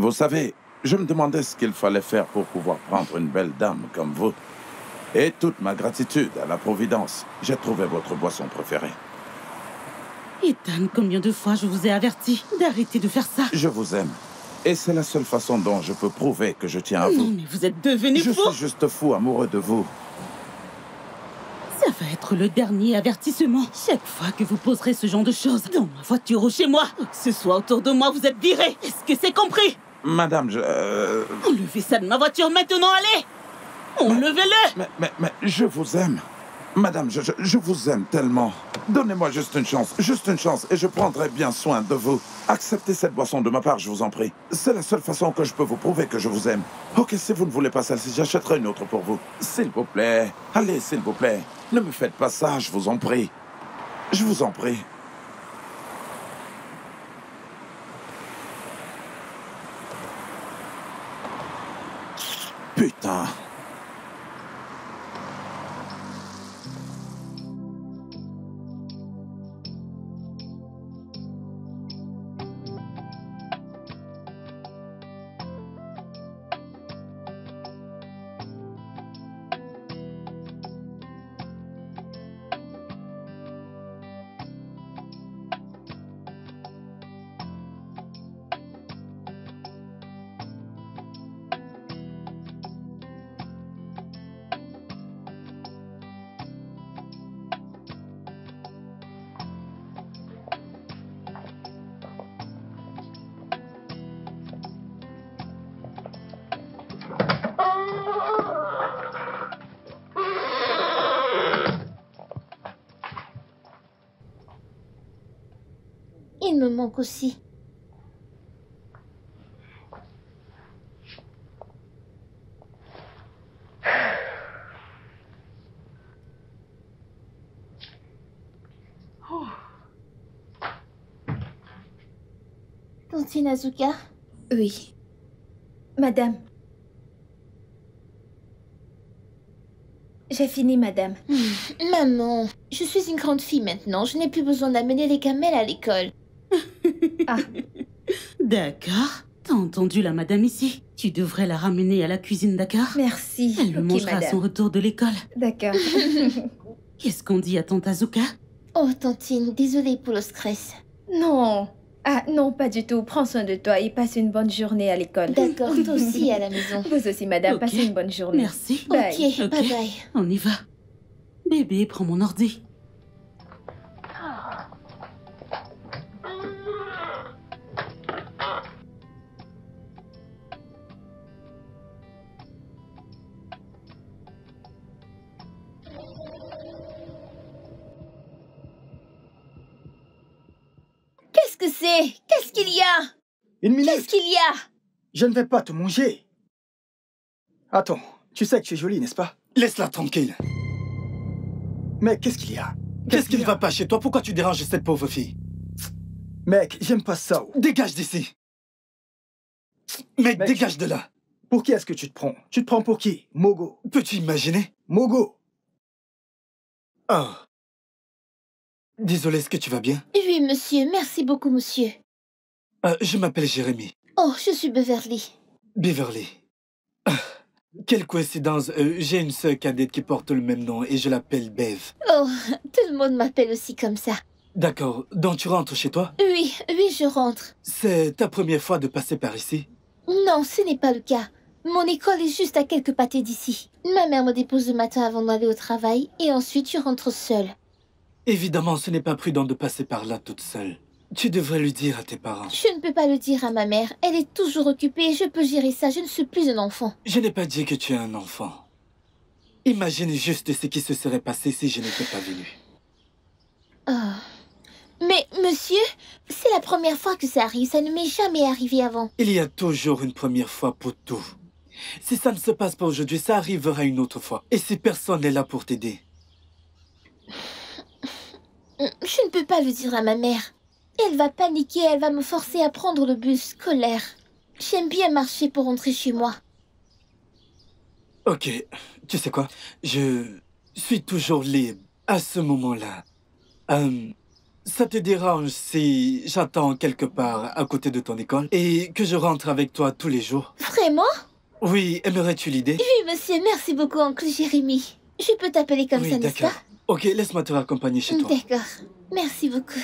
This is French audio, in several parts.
Vous savez, je me demandais ce qu'il fallait faire pour pouvoir prendre une belle dame comme vous. Et toute ma gratitude à la Providence, j'ai trouvé votre boisson préférée. Ethan, combien de fois je vous ai averti d'arrêter de faire ça? Je vous aime. Et c'est la seule façon dont je peux prouver que je tiens à vous. Non, mais vous êtes devenu fou! Je suis juste fou amoureux de vous. Ça va être le dernier avertissement. Chaque fois que vous poserez ce genre de choses, dans ma voiture ou chez moi, ou que ce soit autour de moi, vous êtes viré. Est-ce que c'est compris? Madame, Enlevez ça de ma voiture maintenant, allez! Enlevez-le! Mais je vous aime. Madame, je vous aime tellement. Donnez-moi juste une chance, et je prendrai bien soin de vous. Acceptez cette boisson de ma part, je vous en prie. C'est la seule façon que je peux vous prouver que je vous aime. Ok, si vous ne voulez pas celle-ci, j'achèterai une autre pour vous. S'il vous plaît, allez, s'il vous plaît. Ne me faites pas ça, je vous en prie. Je vous en prie. Putain. Il me manque aussi. Tantine Azuka? Oui. Madame. J'ai fini, madame. Maman, je suis une grande fille maintenant. Je n'ai plus besoin d'amener les camels à l'école. Ah. D'accord. T'as entendu la madame ici? Tu devrais la ramener à la cuisine, d'accord? Merci. Elle le mangera à son retour de l'école. D'accord. Qu'est-ce qu'on dit à tante Azuka? Oh, Tantine, désolée pour le stress. Non. Ah, non, pas du tout. Prends soin de toi et passe une bonne journée à l'école. D'accord, toi aussi à la maison. Vous aussi, madame. Ok. Passez une bonne journée. Merci. Bye. Ok, bye bye. On y va. Bébé, prends mon ordi. Qu'est-ce que c'est? Qu'est-ce qu'il y a? Une minute. Qu'est-ce qu'il y a? Je ne vais pas te manger. Attends, tu sais que tu es jolie, n'est-ce pas? Laisse-la tranquille. Mec, qu'est-ce qu'il y a? Qu'est-ce qui ne va pas chez toi? Pourquoi tu déranges cette pauvre fille? Mec, j'aime pas ça. Dégage d'ici. Mec, Mec, dégage de là. Pour qui est-ce que tu te prends? Tu te prends pour qui? Mogo. Peux-tu imaginer? Mogo. Oh. Désolé, est-ce que tu vas bien? Oui, monsieur. Merci beaucoup, monsieur. Je m'appelle Jérémy. Oh, je suis Beverly. Beverly. Quelle coïncidence. J'ai une sœur cadette qui porte le même nom et je l'appelle Bev. Oh, tout le monde m'appelle aussi comme ça. D'accord. Donc tu rentres chez toi? Oui, je rentre. C'est ta première fois de passer par ici? Non, ce n'est pas le cas. Mon école est juste à quelques pâtés d'ici. Ma mère me dépose le matin avant d'aller au travail et ensuite je rentre seule. Évidemment, ce n'est pas prudent de passer par là toute seule. Tu devrais lui dire à tes parents. Je ne peux pas le dire à ma mère. Elle est toujours occupée. Je peux gérer ça. Je ne suis plus un enfant. Je n'ai pas dit que tu es un enfant. Imagine juste ce qui se serait passé si je n'étais pas venu. Oh. Mais, monsieur, c'est la première fois que ça arrive. Ça ne m'est jamais arrivé avant. Il y a toujours une première fois pour tout. Si ça ne se passe pas aujourd'hui, ça arrivera une autre fois. Et si personne n'est là pour t'aider? Je ne peux pas le dire à ma mère. Elle va paniquer, elle va me forcer à prendre le bus scolaire. J'aime bien marcher pour rentrer chez moi. Ok, tu sais quoi? Je suis toujours libre à ce moment-là. ça te dérange si j'attends quelque part à côté de ton école et que je rentre avec toi tous les jours? Vraiment? Oui, aimerais-tu l'idée? Oui, monsieur, merci beaucoup, oncle Jérémy. Je peux t'appeler comme Oui, ça, n'est-ce d'accord. pas? Ok, laisse-moi te raccompagner chez toi. D'accord. Merci beaucoup.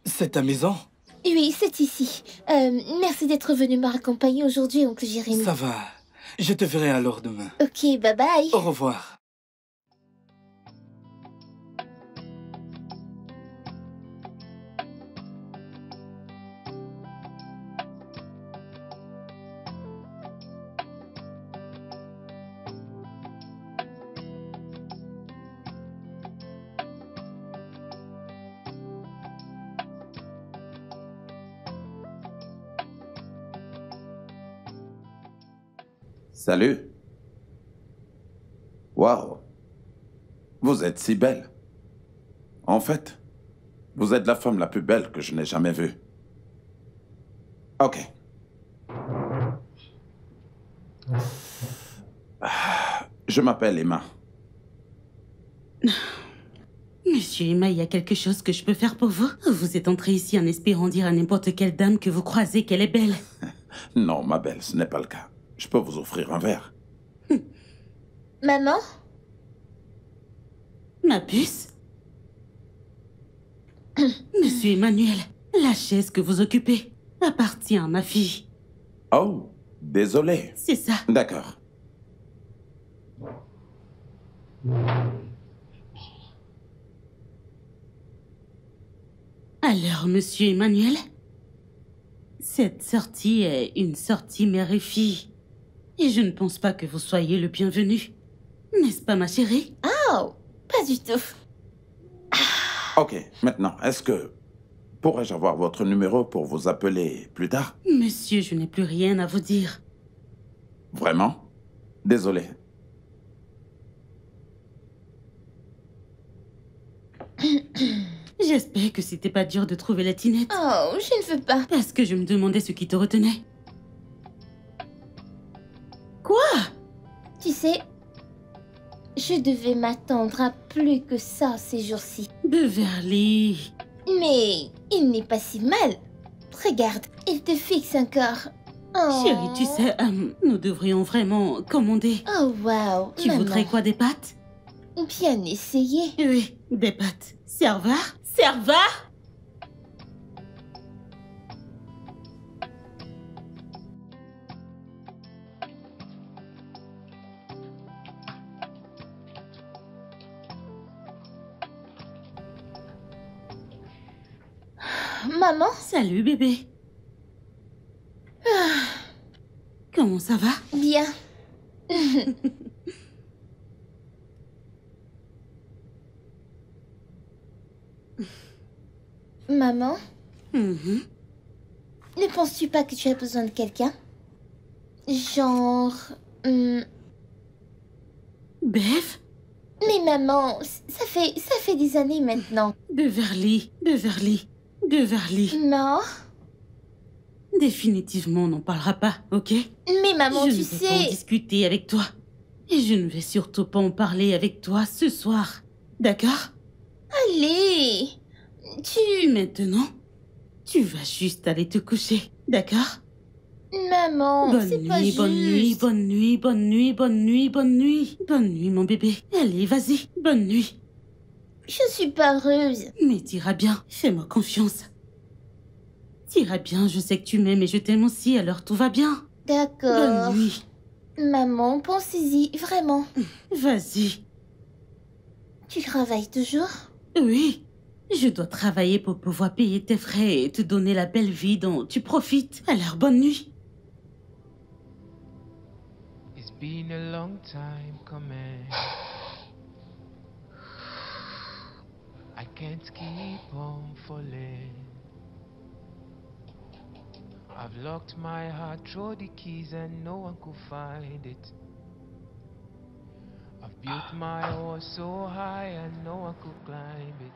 C'est ta maison? Oui, c'est ici. Merci d'être venu me raccompagner aujourd'hui, oncle Jérémy. Ça va. Je te verrai alors demain. Ok, bye bye. Au revoir. Salut. Waouh. Vous êtes si belle. En fait, vous êtes la femme la plus belle que je n'ai jamais vue. Ok. Je m'appelle Emma. Monsieur Emma, il y a quelque chose que je peux faire pour vous? Vous êtes entré ici en espérant dire à n'importe quelle dame que vous croisez qu'elle est belle. Non, ma belle, ce n'est pas le cas. Je peux vous offrir un verre. Maman? Ma puce? Monsieur Emmanuel, la chaise que vous occupez appartient à ma fille. Oh, désolé. C'est ça. D'accord. Alors, monsieur Emmanuel, cette sortie est une sortie mère et fille. Et je ne pense pas que vous soyez le bienvenu. N'est-ce pas, ma chérie? Oh, pas du tout. Ok, maintenant, est-ce que... Pourrais-je avoir votre numéro pour vous appeler plus tard? Monsieur, je n'ai plus rien à vous dire. Vraiment? Désolé. J'espère que c'était pas dur de trouver la tinette. Oh, je ne veux pas. Parce que je me demandais ce qui te retenait. Quoi? Tu sais, je devais m'attendre à plus que ça ces jours-ci. Beverly. Mais il n'est pas si mal. Regarde, il te fixe encore. Oh. Chérie, tu sais, nous devrions vraiment commander. Oh, wow. Tu maman. voudrais quoi, des pâtes? Bien essayé. Oui, des pâtes. Serveur? Serveur? Maman? Salut, bébé. Comment ça va? Bien. Maman, Mhm. ne penses-tu pas que tu as besoin de quelqu'un? Genre... Bev? Mais maman, ça fait des années maintenant. Beverly. Beverly. Beverly. Non? Définitivement, on n'en parlera pas, ok? Mais maman, je tu ne vais pas en sais... discuter avec toi. Et je ne vais surtout pas en parler avec toi ce soir. D'accord? Allez! Maintenant, tu vas juste aller te coucher. D'accord? Maman, c'est pas juste. Bonne nuit, bonne nuit, bonne nuit, bonne nuit, bonne nuit. Bonne nuit, mon bébé. Allez, vas-y. Bonne nuit. Je suis pas heureuse. Mais t'iras bien. Fais-moi confiance. T'iras bien, je sais que tu m'aimes et je t'aime aussi, alors tout va bien. D'accord. Bonne nuit. Maman, pensez-y, vraiment. Vas-y. Tu travailles toujours? Oui. Je dois travailler pour pouvoir payer tes frais et te donner la belle vie dont tu profites. Alors, bonne nuit. It's been a long time coming. I can't keep on falling. I've locked my heart, throw the keys and no one could find it. I've built my horse so high, I know I could climb it.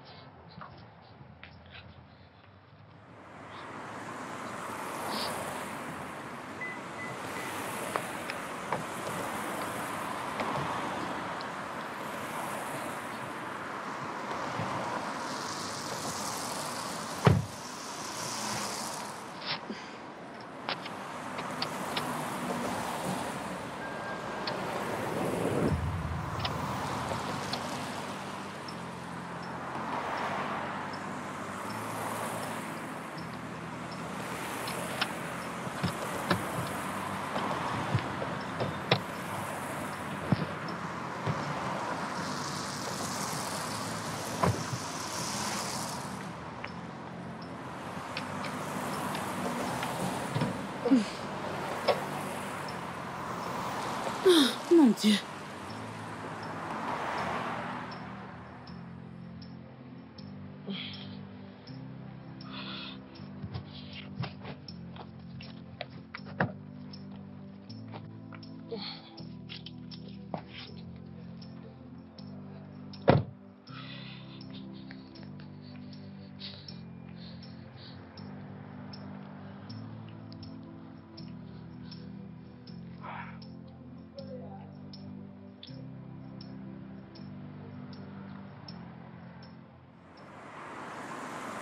Mon Dieu.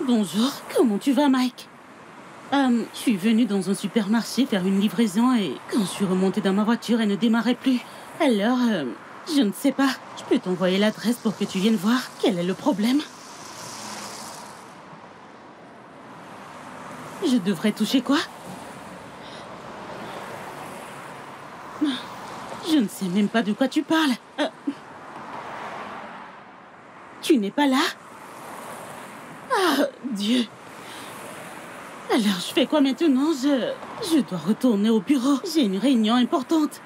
Bonjour, comment tu vas, Mike? Je suis venue dans un supermarché faire une livraison et quand je suis remontée dans ma voiture, elle ne démarrait plus. Alors, je ne sais pas. Je peux t'envoyer l'adresse pour que tu viennes voir. Quel est le problème? Je devrais toucher quoi? Je ne sais même pas de quoi tu parles. Tu n'es pas là? Ah, Dieu. Alors, je fais quoi maintenant? Je dois retourner au bureau. J'ai une réunion importante.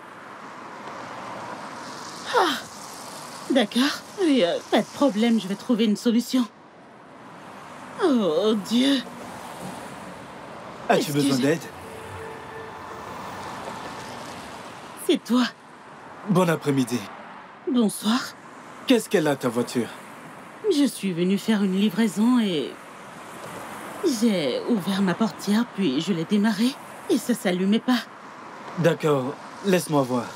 Ah, d'accord. Oui, pas de problème, je vais trouver une solution. Oh, Dieu. As-tu besoin d'aide? C'est toi. Bon après-midi. Bonsoir. Qu'est-ce qu'elle a, ta voiture? Je suis venue faire une livraison et... j'ai ouvert ma portière, puis je l'ai démarrée et ça s'allumait pas. D'accord, laisse-moi voir.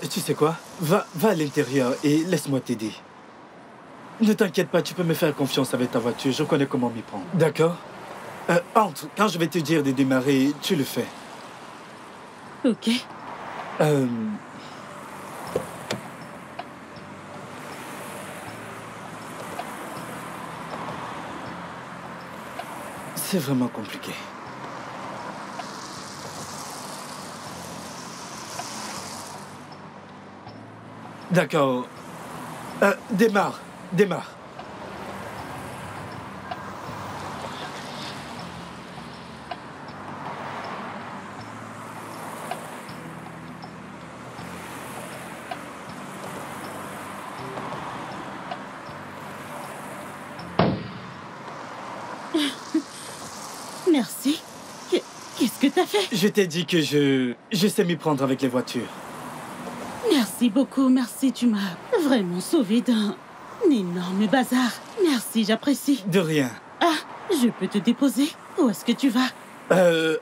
Tu sais quoi? Va à l'intérieur et laisse-moi t'aider. Ne t'inquiète pas, tu peux me faire confiance avec ta voiture, je connais comment m'y prendre. D'accord? Entre, quand je vais te dire de démarrer, tu le fais. Ok. C'est vraiment compliqué. D'accord. Démarre. Merci. Qu'est-ce que t'as fait? Je t'ai dit que je sais m'y prendre avec les voitures. Merci beaucoup, merci. Tu m'as vraiment sauvé d'un énorme bazar. Merci, j'apprécie. De rien. Ah, je peux te déposer? Où est-ce que tu vas?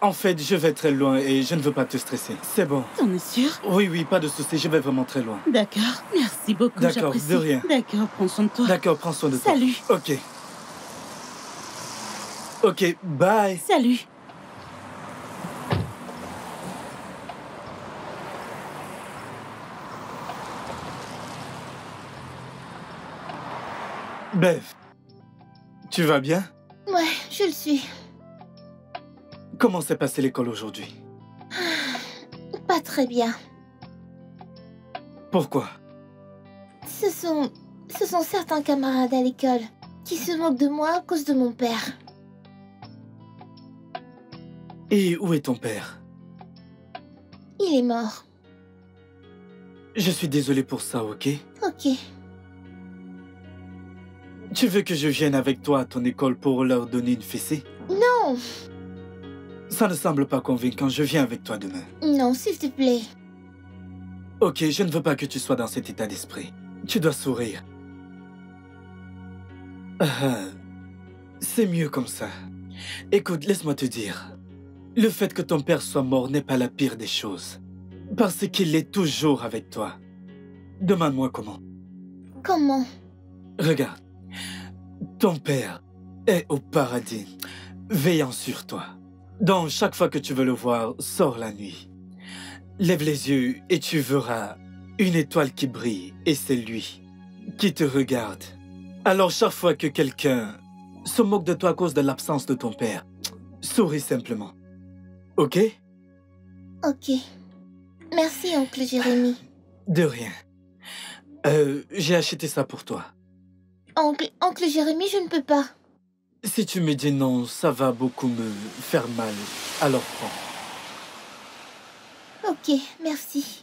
En fait, je vais très loin et je ne veux pas te stresser. C'est bon. T'en es sûr? Oui, pas de souci, je vais vraiment très loin. D'accord, merci beaucoup, D'accord, j'apprécie. de rien. D'accord, prends soin de toi. D'accord, prends soin de toi. Salut. Ok, bye. Salut. Bev, tu vas bien? Ouais, je le suis. Comment s'est passée l'école aujourd'hui? Pas très bien. Pourquoi? Ce sont certains camarades à l'école qui se moquent de moi à cause de mon père. Et où est ton père? Il est mort. Je suis désolé pour ça, ok? Ok. Tu veux que je vienne avec toi à ton école pour leur donner une fessée? Non! Ça ne semble pas convaincant, je viens avec toi demain. Non, s'il te plaît. Ok, je ne veux pas que tu sois dans cet état d'esprit. tu dois sourire. Ah, c'est mieux comme ça. Écoute, laisse-moi te dire. Le fait que ton père soit mort n'est pas la pire des choses. Parce qu'il est toujours avec toi. Demande-moi comment. Comment? Regarde, ton père est au paradis, veillant sur toi. Donc, chaque fois que tu veux le voir, sors la nuit. Lève les yeux et tu verras une étoile qui brille, et c'est lui qui te regarde. Alors, chaque fois que quelqu'un se moque de toi à cause de l'absence de ton père, souris simplement. Ok? Ok. Merci, oncle Jérémy. De rien. J'ai acheté ça pour toi. Oncle Jérémy, je ne peux pas. Si tu me dis non, ça va beaucoup me faire mal. Alors prends. Ok, merci.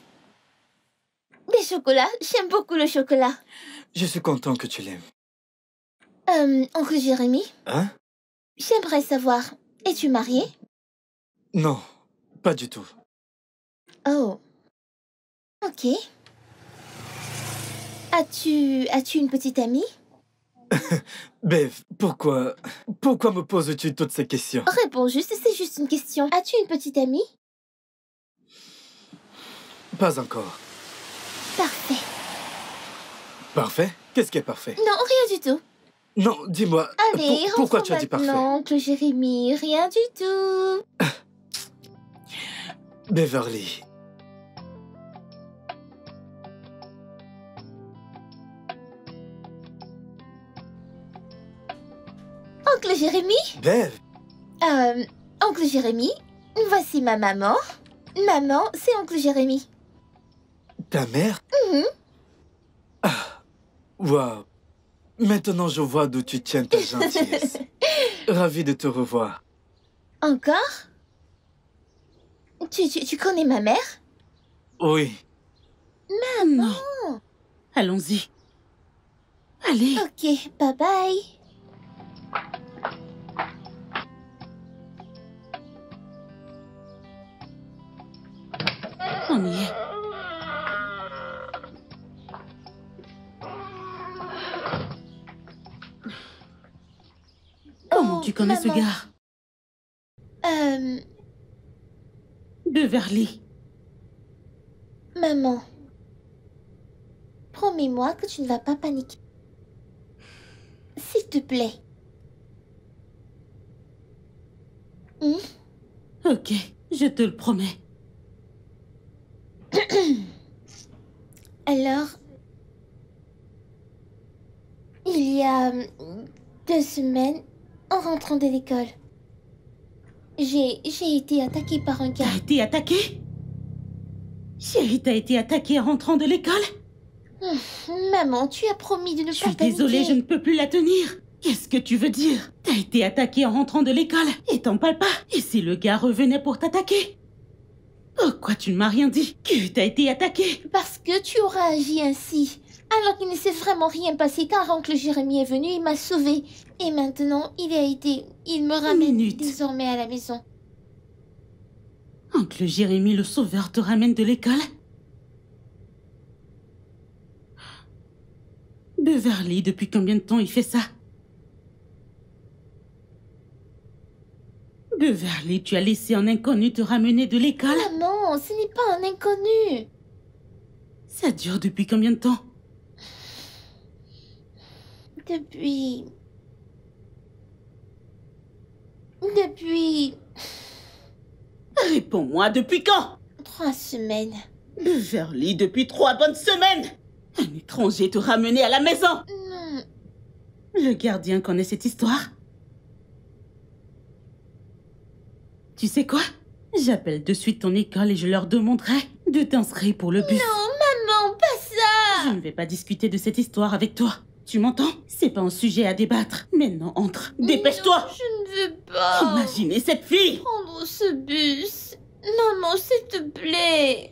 Des chocolats? J'aime beaucoup le chocolat. Je suis content que tu l'aimes. Oncle Jérémy, Hein? j'aimerais savoir, es-tu marié? Non, pas du tout. Oh. Ok. As-tu une petite amie? Bev, pourquoi me poses-tu toutes ces questions? Réponds juste, c'est juste une question. As-tu une petite amie? Pas encore. Parfait. Parfait? Qu'est-ce qui est parfait? Non, rien du tout. Non, dis-moi, Allez, pourquoi rentrons tu as dit parfait? maintenant, oncle Jérémy, rien du tout. Beverly. Oncle Jérémy? Bev, Oncle Jérémy, voici ma maman. Maman, c'est oncle Jérémy. ta mère? Ah, waouh. Maintenant, je vois d'où tu tiens ta gentillesse. Ravi de te revoir. Encore? Tu connais ma mère? Oui. Non. Allons-y. Allez. Ok, bye bye. On y est. Comment tu connais ce maman. gars? Beverly. Maman. Promets-moi que tu ne vas pas paniquer. S'il te plaît. Ok, je te le promets. Alors, il y a 2 semaines, en rentrant de l'école, j'ai été attaquée par un gars. T'as été attaqué? Chérie, t'as été attaquée en rentrant de l'école? Maman, tu as promis de ne Je pas suis désolée, je paniquer. ne peux plus la tenir. Qu'est-ce que tu veux dire? T'as été attaquée en rentrant de l'école et t'en parles pas. Et si le gars revenait pour t'attaquer? Pourquoi tu ne m'as rien dit? Que t'as été attaquée? Parce que tu auras agi ainsi. Alors qu'il ne s'est vraiment rien passé car oncle Jérémy est venu, il m'a sauvée. Et maintenant, il me ramène Minute. désormais à la maison. Oncle Jérémy, le sauveur, te ramène de l'école? Beverly, depuis combien de temps il fait ça? Beverly, tu as laissé un inconnu te ramener de l'école? Maman, ce n'est pas un inconnu. Ça dure depuis combien de temps? Depuis... Réponds-moi, depuis quand? 3 semaines. Beverly, depuis 3 bonnes semaines! Un étranger te ramenait à la maison! Non. Le gardien connaît cette histoire? Tu sais quoi? J'appelle de suite ton école et je leur demanderai de t'inscrire pour le bus. Maman, pas ça. Je ne vais pas discuter de cette histoire avec toi. Tu m'entends? C'est pas un sujet à débattre. Maintenant, entre. Dépêche-toi! Non, je ne veux pas. Imaginez cette fille! Prendre ce bus. Maman, s'il te plaît.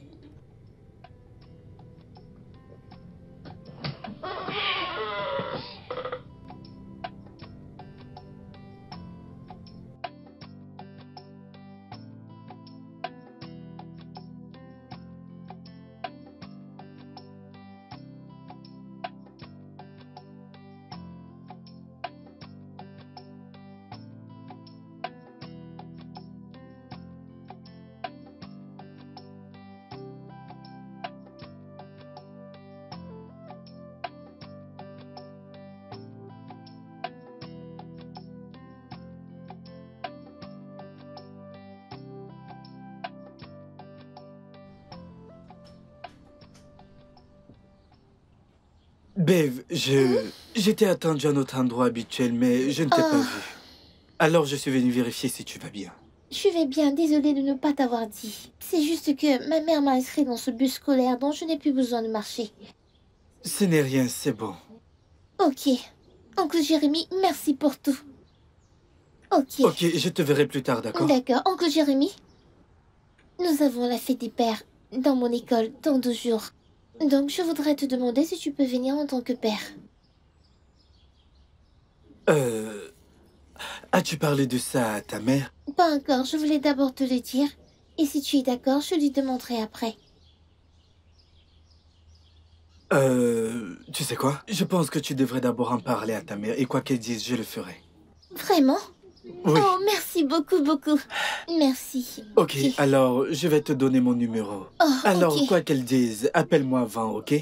Bev, j'étais attendu à notre endroit habituel, mais je ne t'ai pas vu. Alors je suis venu vérifier si tu vas bien. Je vais bien, désolée de ne pas t'avoir dit. C'est juste que ma mère m'a inscrit dans ce bus scolaire dont je n'ai plus besoin de marcher. Ce n'est rien, c'est bon. Ok. Oncle Jérémy, merci pour tout. Ok. Ok, je te verrai plus tard, d'accord? D'accord. Oncle Jérémy, nous avons la fête des pères dans mon école dans 2 jours. Donc je voudrais te demander si tu peux venir en tant que père. As-tu parlé de ça à ta mère? Pas encore, je voulais d'abord te le dire. Et si tu es d'accord, je lui demanderai après. Tu sais quoi? Je pense que tu devrais d'abord en parler à ta mère et quoi qu'elle dise, je le ferai. Vraiment? Oui. Oh, merci beaucoup, beaucoup. Merci. Ok, alors je vais te donner mon numéro. Oh, Alors, ok. quoi qu'elle dise, appelle-moi avant, ok?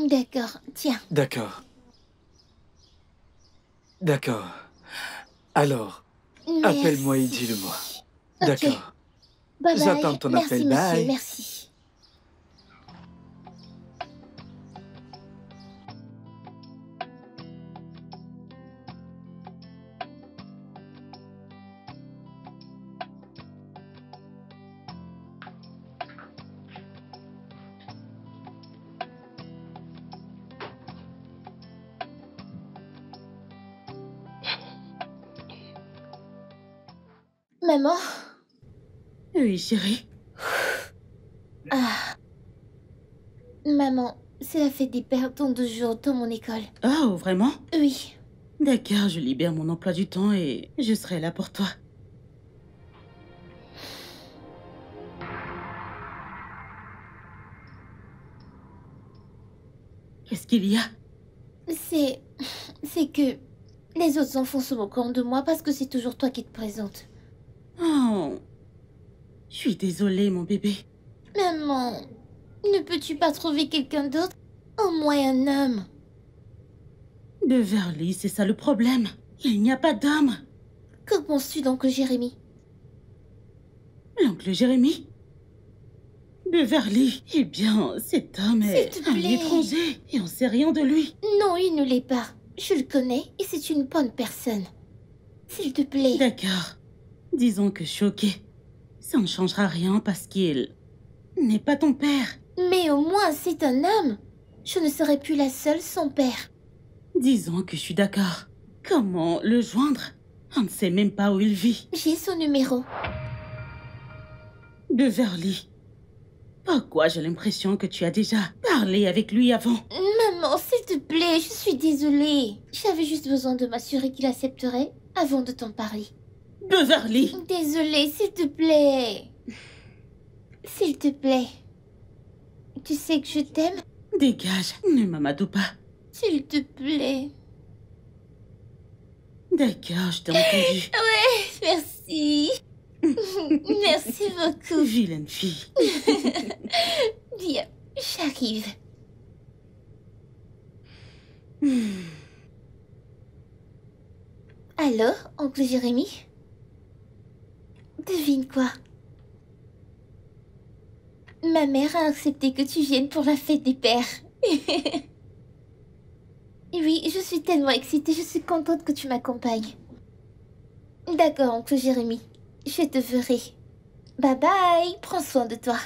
D'accord, tiens. D'accord. D'accord. Alors, Merci. appelle-moi et dis-le-moi. Ok. D'accord. Bye bye. J'attends ton Merci, appel. monsieur, Bye. merci. Maman? Oui, chérie. Maman, c'est la fête des pères dans 2 jours dans mon école. Oh, vraiment? Oui. D'accord, je libère mon emploi du temps et je serai là pour toi. Qu'est-ce qu'il y a? C'est que les autres enfants se moquent de moi parce que c'est toujours toi qui te présentes. Oh, je suis désolée, mon bébé. Maman, ne peux-tu pas trouver quelqu'un d'autre? Au moins un homme. Beverly, c'est ça le problème. Il n'y a pas d'homme. Que penses-tu d'oncle Jérémy? L'oncle Jérémy? Beverly, eh bien, cet homme est S'il te un plaît. étranger et on sait rien de lui. Non, il ne l'est pas. Je le connais et c'est une bonne personne. S'il te plaît. D'accord. Disons que choqué. Ça ne changera rien parce qu'il n'est pas ton père. Mais au moins, c'est un homme. Je ne serai plus la seule sans père. Disons que je suis d'accord. Comment le joindre? On ne sait même pas où il vit. J'ai son numéro. Beverly. Pourquoi j'ai l'impression que tu as déjà parlé avec lui avant? Maman, s'il te plaît, je suis désolée. J'avais juste besoin de m'assurer qu'il accepterait avant de t'en parler. Beverly! Désolée, s'il te plaît. S'il te plaît. Tu sais que je t'aime? Dégage, ne m'amadou pas. S'il te plaît. D'accord, je t'ai entendu. Merci. Merci beaucoup. Vilaine fille. Bien, j'arrive. Alors, oncle Jérémy? Devine quoi? Ma mère a accepté que tu viennes pour la fête des pères. Oui, je suis tellement excitée, je suis contente que tu m'accompagnes. D'accord, oncle Jérémy. Je te verrai. Bye bye, prends soin de toi.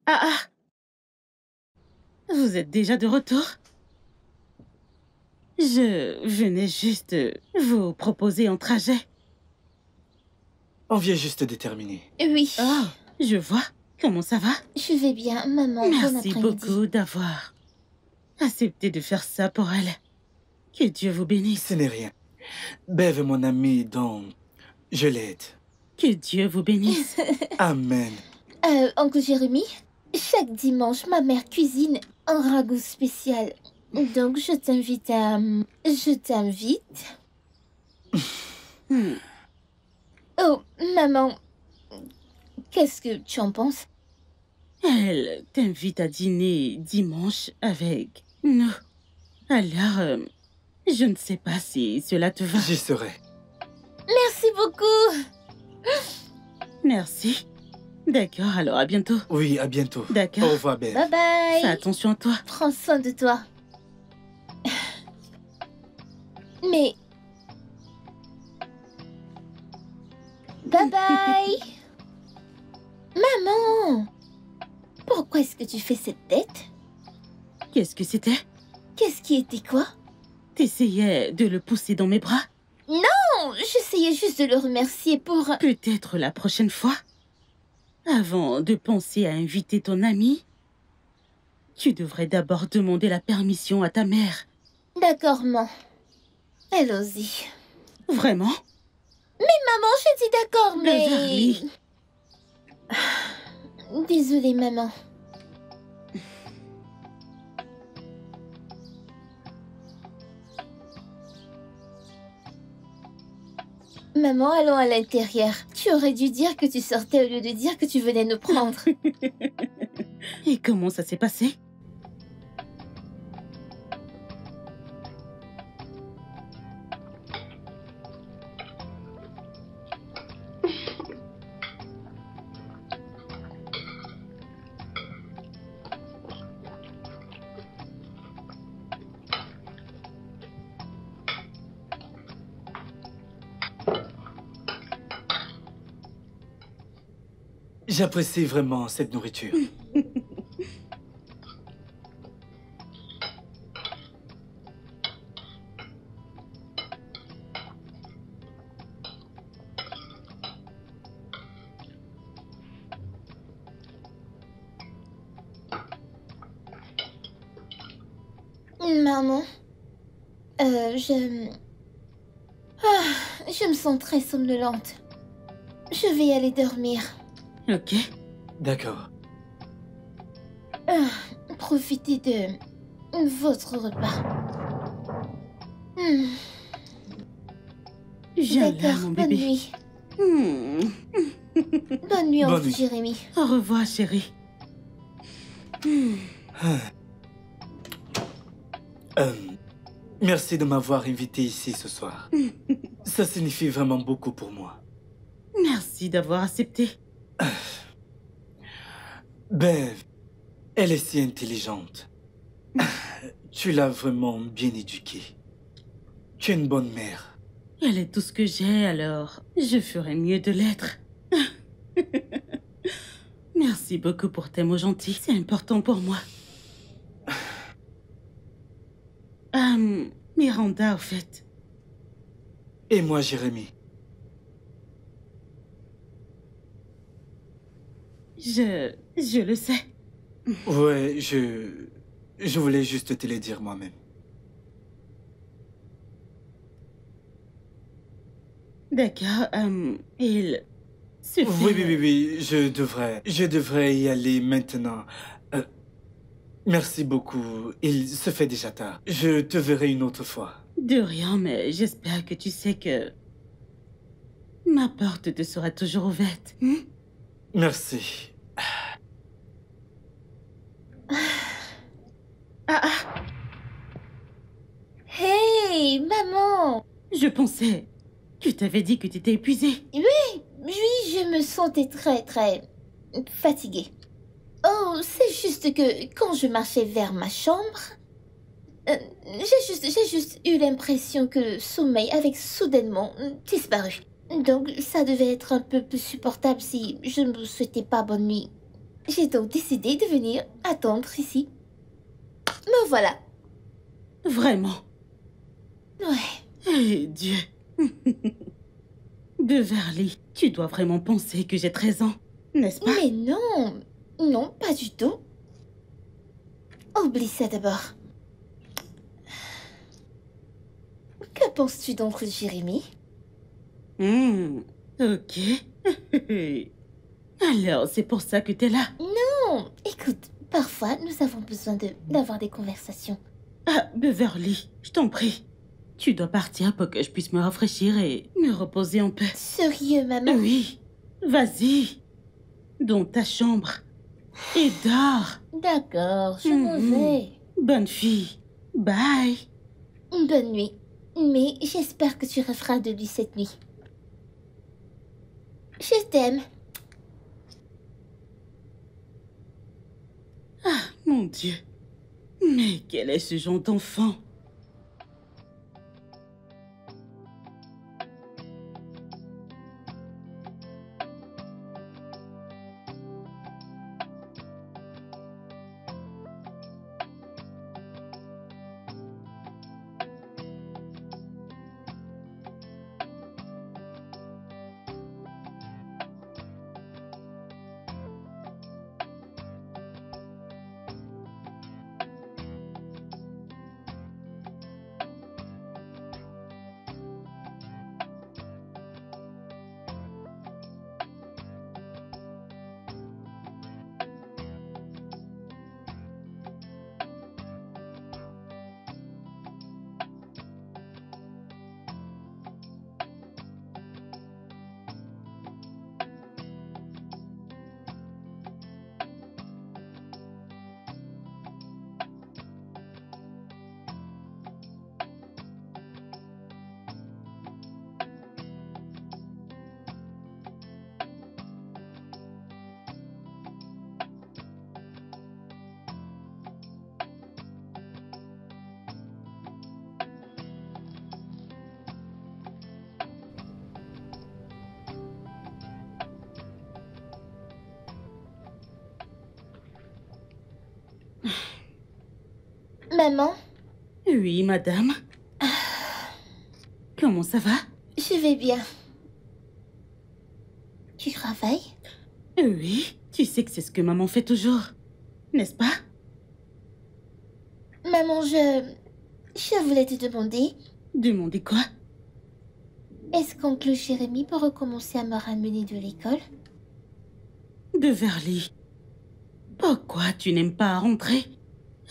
Ah! Vous êtes déjà de retour? Je venais juste vous proposer un trajet. On vient juste de terminer. Oui, Oh, je vois. Comment ça va? je vais bien, maman. Bon Merci après-midi. beaucoup d'avoir accepté de faire ça pour elle. Que Dieu vous bénisse. Ce n'est rien. Bev est mon ami, donc je l'aide. Que Dieu vous bénisse. Amen. Oncle Jérémy, chaque dimanche, ma mère cuisine un ragoût spécial. Donc, je t'invite à... Je t'invite... Oh, maman, qu'est-ce que tu en penses? Elle t'invite à dîner dimanche avec nous. Alors, je ne sais pas si cela te va. J'y serai. Merci beaucoup. Merci. D'accord, alors à bientôt. Oui, à bientôt. D'accord. Au revoir, Bev. Bye bye. Fais attention à toi. Prends soin de toi. Mais... Bye bye. Maman, pourquoi est-ce que tu fais cette tête? Qu'est-ce que c'était? Qu'est-ce qui était quoi? T'essayais de le pousser dans mes bras? Non, j'essayais juste de le remercier pour... Peut-être la prochaine fois. Avant de penser à inviter ton ami, tu devrais d'abord demander la permission à ta mère. D'accord, maman. Allons-y. Vraiment? Maman, je dis d'accord, mais... Beverly. Désolée, maman. Maman, allons à l'intérieur. Tu aurais dû dire que tu sortais au lieu de dire que tu venais nous prendre. Et comment ça s'est passé? J'apprécie vraiment cette nourriture. Maman, je me sens très somnolente. Je vais aller dormir. Ok. D'accord. Profitez de votre repas. Viens là, D'accord, mon bonne bébé. nuit. Hmm. Bonne nuit, Bonne oncle nuit. Jérémy. Au revoir, chérie. Merci de m'avoir invité ici ce soir. Ça signifie vraiment beaucoup pour moi. Merci d'avoir accepté. Bev, elle est si intelligente. Tu l'as vraiment bien éduquée. Tu es une bonne mère. Elle est tout ce que j'ai, alors je ferais mieux de l'être. Merci beaucoup pour tes mots gentils. C'est important pour moi. Miranda, au fait. Et moi, Jérémy. Je le sais. Ouais, je voulais juste te le dire moi-même. D'accord, il suffit... Oui, je devrais y aller maintenant. Merci beaucoup, il se fait déjà tard. Je te verrai une autre fois. De rien, mais j'espère que tu sais que... ma porte te sera toujours ouverte. Merci. Hey, maman! Je pensais que tu t'avais dit que tu étais épuisée. Oui, je me sentais très fatiguée. Oh, c'est juste que quand je marchais vers ma chambre, j'ai juste eu l'impression que le sommeil avait soudainement disparu. Donc, ça devait être un peu plus supportable si je ne vous souhaitais pas bonne nuit. J'ai donc décidé de venir attendre ici. Me voilà. Vraiment. Ouais. Eh Dieu. Beverly, tu dois vraiment penser que j'ai 13 ans, n'est-ce pas? Mais non, non, pas du tout. Oublie ça d'abord. Que penses-tu d'oncle Jérémy? Ok. Alors, c'est pour ça que t'es là. Non, écoute, parfois nous avons besoin d'avoir des conversations. Ah, Beverly, je t'en prie. Tu dois partir pour que je puisse me rafraîchir et me reposer en paix. Sérieux, maman? Oui, vas-y. Dans ta chambre. Et dors. D'accord, je m'en vais. Bonne fille. Bye. Bonne nuit. Mais j'espère que tu referas de lui cette nuit. Je t'aime. Ah, mon Dieu. Mais quel est ce genre d'enfant? Maman, Oui, madame. Comment ça va? je vais bien. Tu travailles? Oui, tu sais que c'est ce que maman fait toujours. N'est-ce pas? Maman, je voulais te demander, Demandez quoi? est-ce qu'oncle Jérémy peut recommencer à me ramener de l'école? Beverly. Pourquoi tu n'aimes pas rentrer?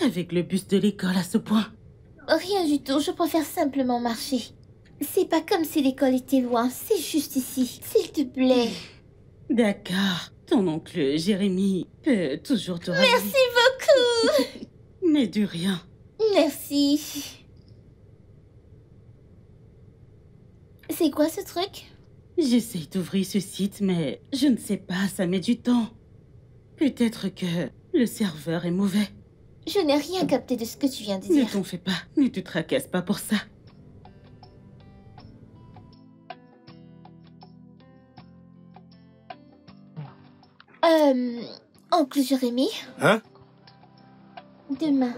Avec le bus de l'école à ce point. Rien du tout, je préfère simplement marcher. C'est pas comme si l'école était loin, c'est juste ici. S'il te plaît. D'accord. Ton oncle Jérémy peut toujours te ramener. Merci beaucoup. Mais de rien. Merci. C'est quoi ce truc? J'essaye d'ouvrir ce site, mais je ne sais pas, ça met du temps. Peut-être que le serveur est mauvais. Je n'ai rien capté de ce que tu viens de Ne dire. t'en fais pas, ne te tracasse pas pour ça. Oncle Jérémy, Hein? demain.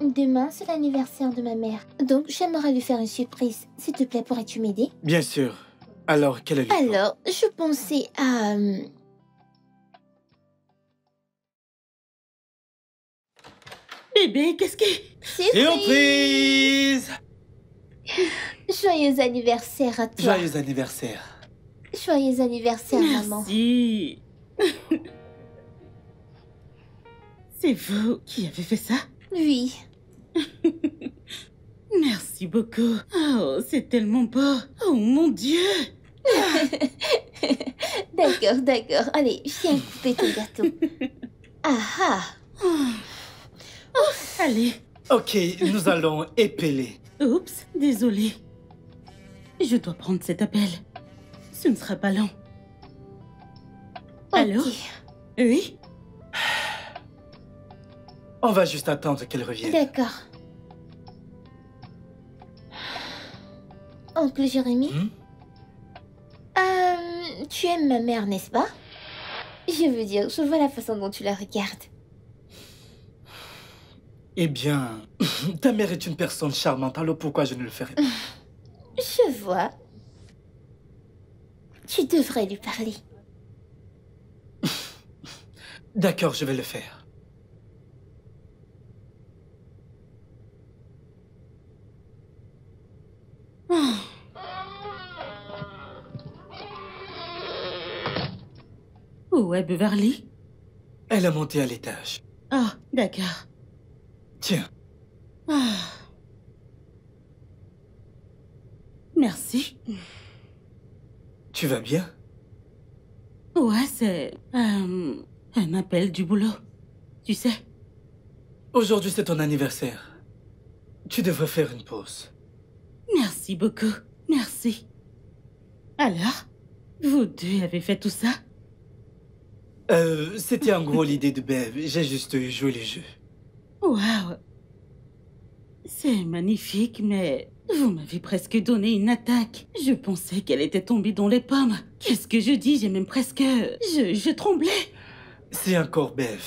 Demain, c'est l'anniversaire de ma mère. Donc, j'aimerais lui faire une surprise. S'il te plaît, pourrais-tu m'aider? Bien sûr. Alors, quel est le plan? Alors, je pensais à... Bébé, qu'est-ce qui... Surprise! Joyeux anniversaire à toi. Joyeux anniversaire. Joyeux anniversaire, maman. Merci. C'est vous qui avez fait ça? Oui. Merci beaucoup. Oh, c'est tellement beau. Oh mon Dieu. D'accord, d'accord. Allez, viens couper ton gâteau. Ah ah. Allez. Ok, nous allons épeler. Oups, désolée. Je dois prendre cet appel. Ce ne sera pas long. Allô? Ok. Oui? On va juste attendre qu'elle revienne. D'accord. Oncle Jérémy, tu aimes ma mère, n'est-ce pas? Je veux dire, je vois la façon dont tu la regardes. Eh bien, ta mère est une personne charmante, alors pourquoi je ne le ferais pas? Je vois. Tu devrais lui parler. D'accord, je vais le faire. Où est Beverly? Elle a monté à l'étage. Ah, d'accord. Tiens, Ah. Merci. tu vas bien? Ouais, c'est un appel du boulot. Tu sais. Aujourd'hui, c'est ton anniversaire. Tu devrais faire une pause. Merci beaucoup. Merci. Alors, vous deux avez fait tout ça? C'était en gros l'idée de Bev. J'ai juste joué le jeu. Waouh. C'est magnifique, mais vous m'avez presque donné une attaque. Je pensais qu'elle était tombée dans les pommes. Qu'est-ce que je dis? J'ai même presque... Je tremblais. C'est encore Bev.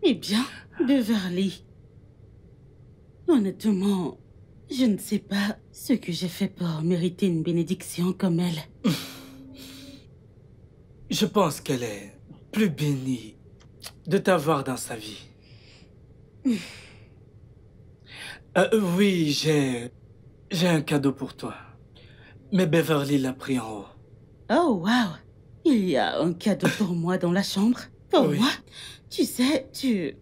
Eh bien, Beverly. Honnêtement, je ne sais pas ce que j'ai fait pour mériter une bénédiction comme elle. Je pense qu'elle est plus bénie de t'avoir dans sa vie. Oui, j'ai un cadeau pour toi. Mais Beverly l'a pris en haut. Oh, wow. Il y a un cadeau pour moi dans la chambre. Pour Oui. moi? Tu sais, tu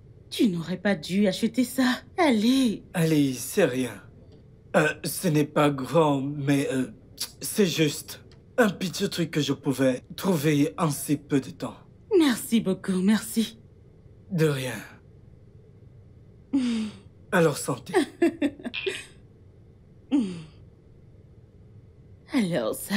n'aurais pas dû acheter ça. Allez. Allez, c'est rien. Ce n'est pas grand, mais c'est juste un petit truc que je pouvais trouver en si peu de temps. Merci beaucoup, merci. De rien. Alors santé. Alors ça...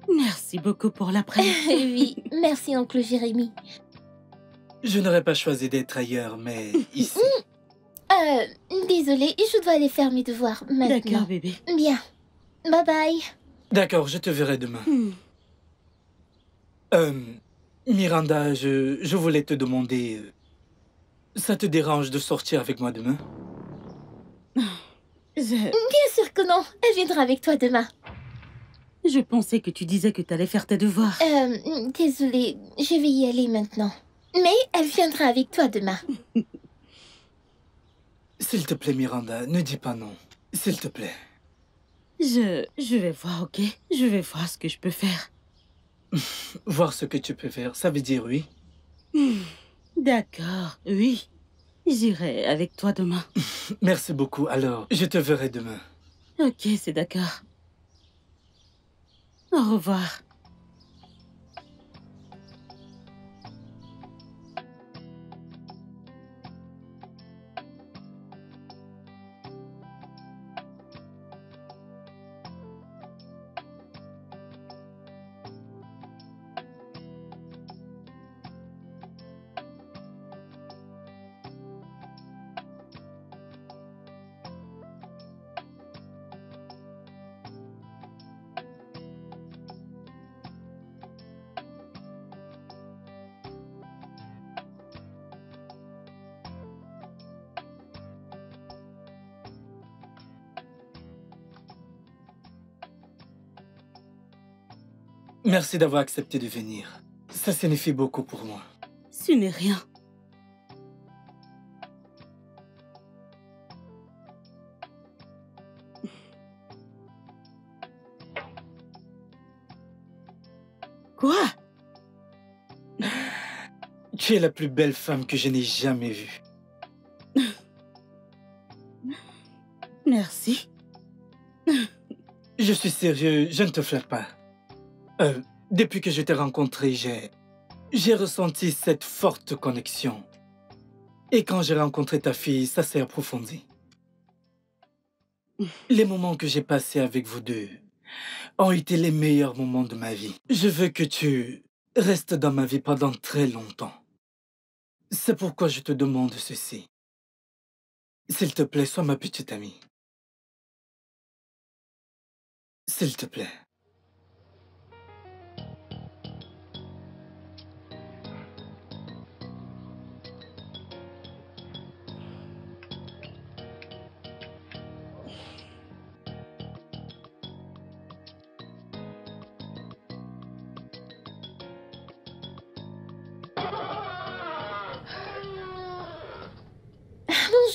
Merci beaucoup pour l'après. Oui, merci, oncle Jérémy. Je n'aurais pas choisi d'être ailleurs, mais ici. Désolée, je dois aller faire mes devoirs maintenant. D'accord, bébé. Bien. Bye bye. D'accord, je te verrai demain. Miranda, je voulais te demander... ça te dérange de sortir avec moi demain? Bien sûr que non. Elle viendra avec toi demain. Je pensais que tu disais que t'allais faire tes devoirs. Désolée, je vais y aller maintenant. Mais elle viendra avec toi demain. S'il te plaît, Miranda, ne dis pas non. S'il te plaît. Je vais voir, ok? Je vais voir ce que je peux faire. Voir ce que tu peux faire, ça veut dire oui. D'accord, oui. J'irai avec toi demain. Merci beaucoup, alors je te verrai demain. Ok, c'est d'accord. Au revoir. Merci d'avoir accepté de venir. Ça signifie beaucoup pour moi. Ce n'est rien. Quoi? Tu es la plus belle femme que je n'ai jamais vue. Merci. Je suis sérieux, je ne te flatte pas. Depuis que je t'ai rencontré, j'ai ressenti cette forte connexion. Et quand j'ai rencontré ta fille, ça s'est approfondi. Les moments que j'ai passés avec vous deux ont été les meilleurs moments de ma vie. Je veux que tu restes dans ma vie pendant très longtemps. C'est pourquoi je te demande ceci. S'il te plaît, sois ma petite amie. S'il te plaît.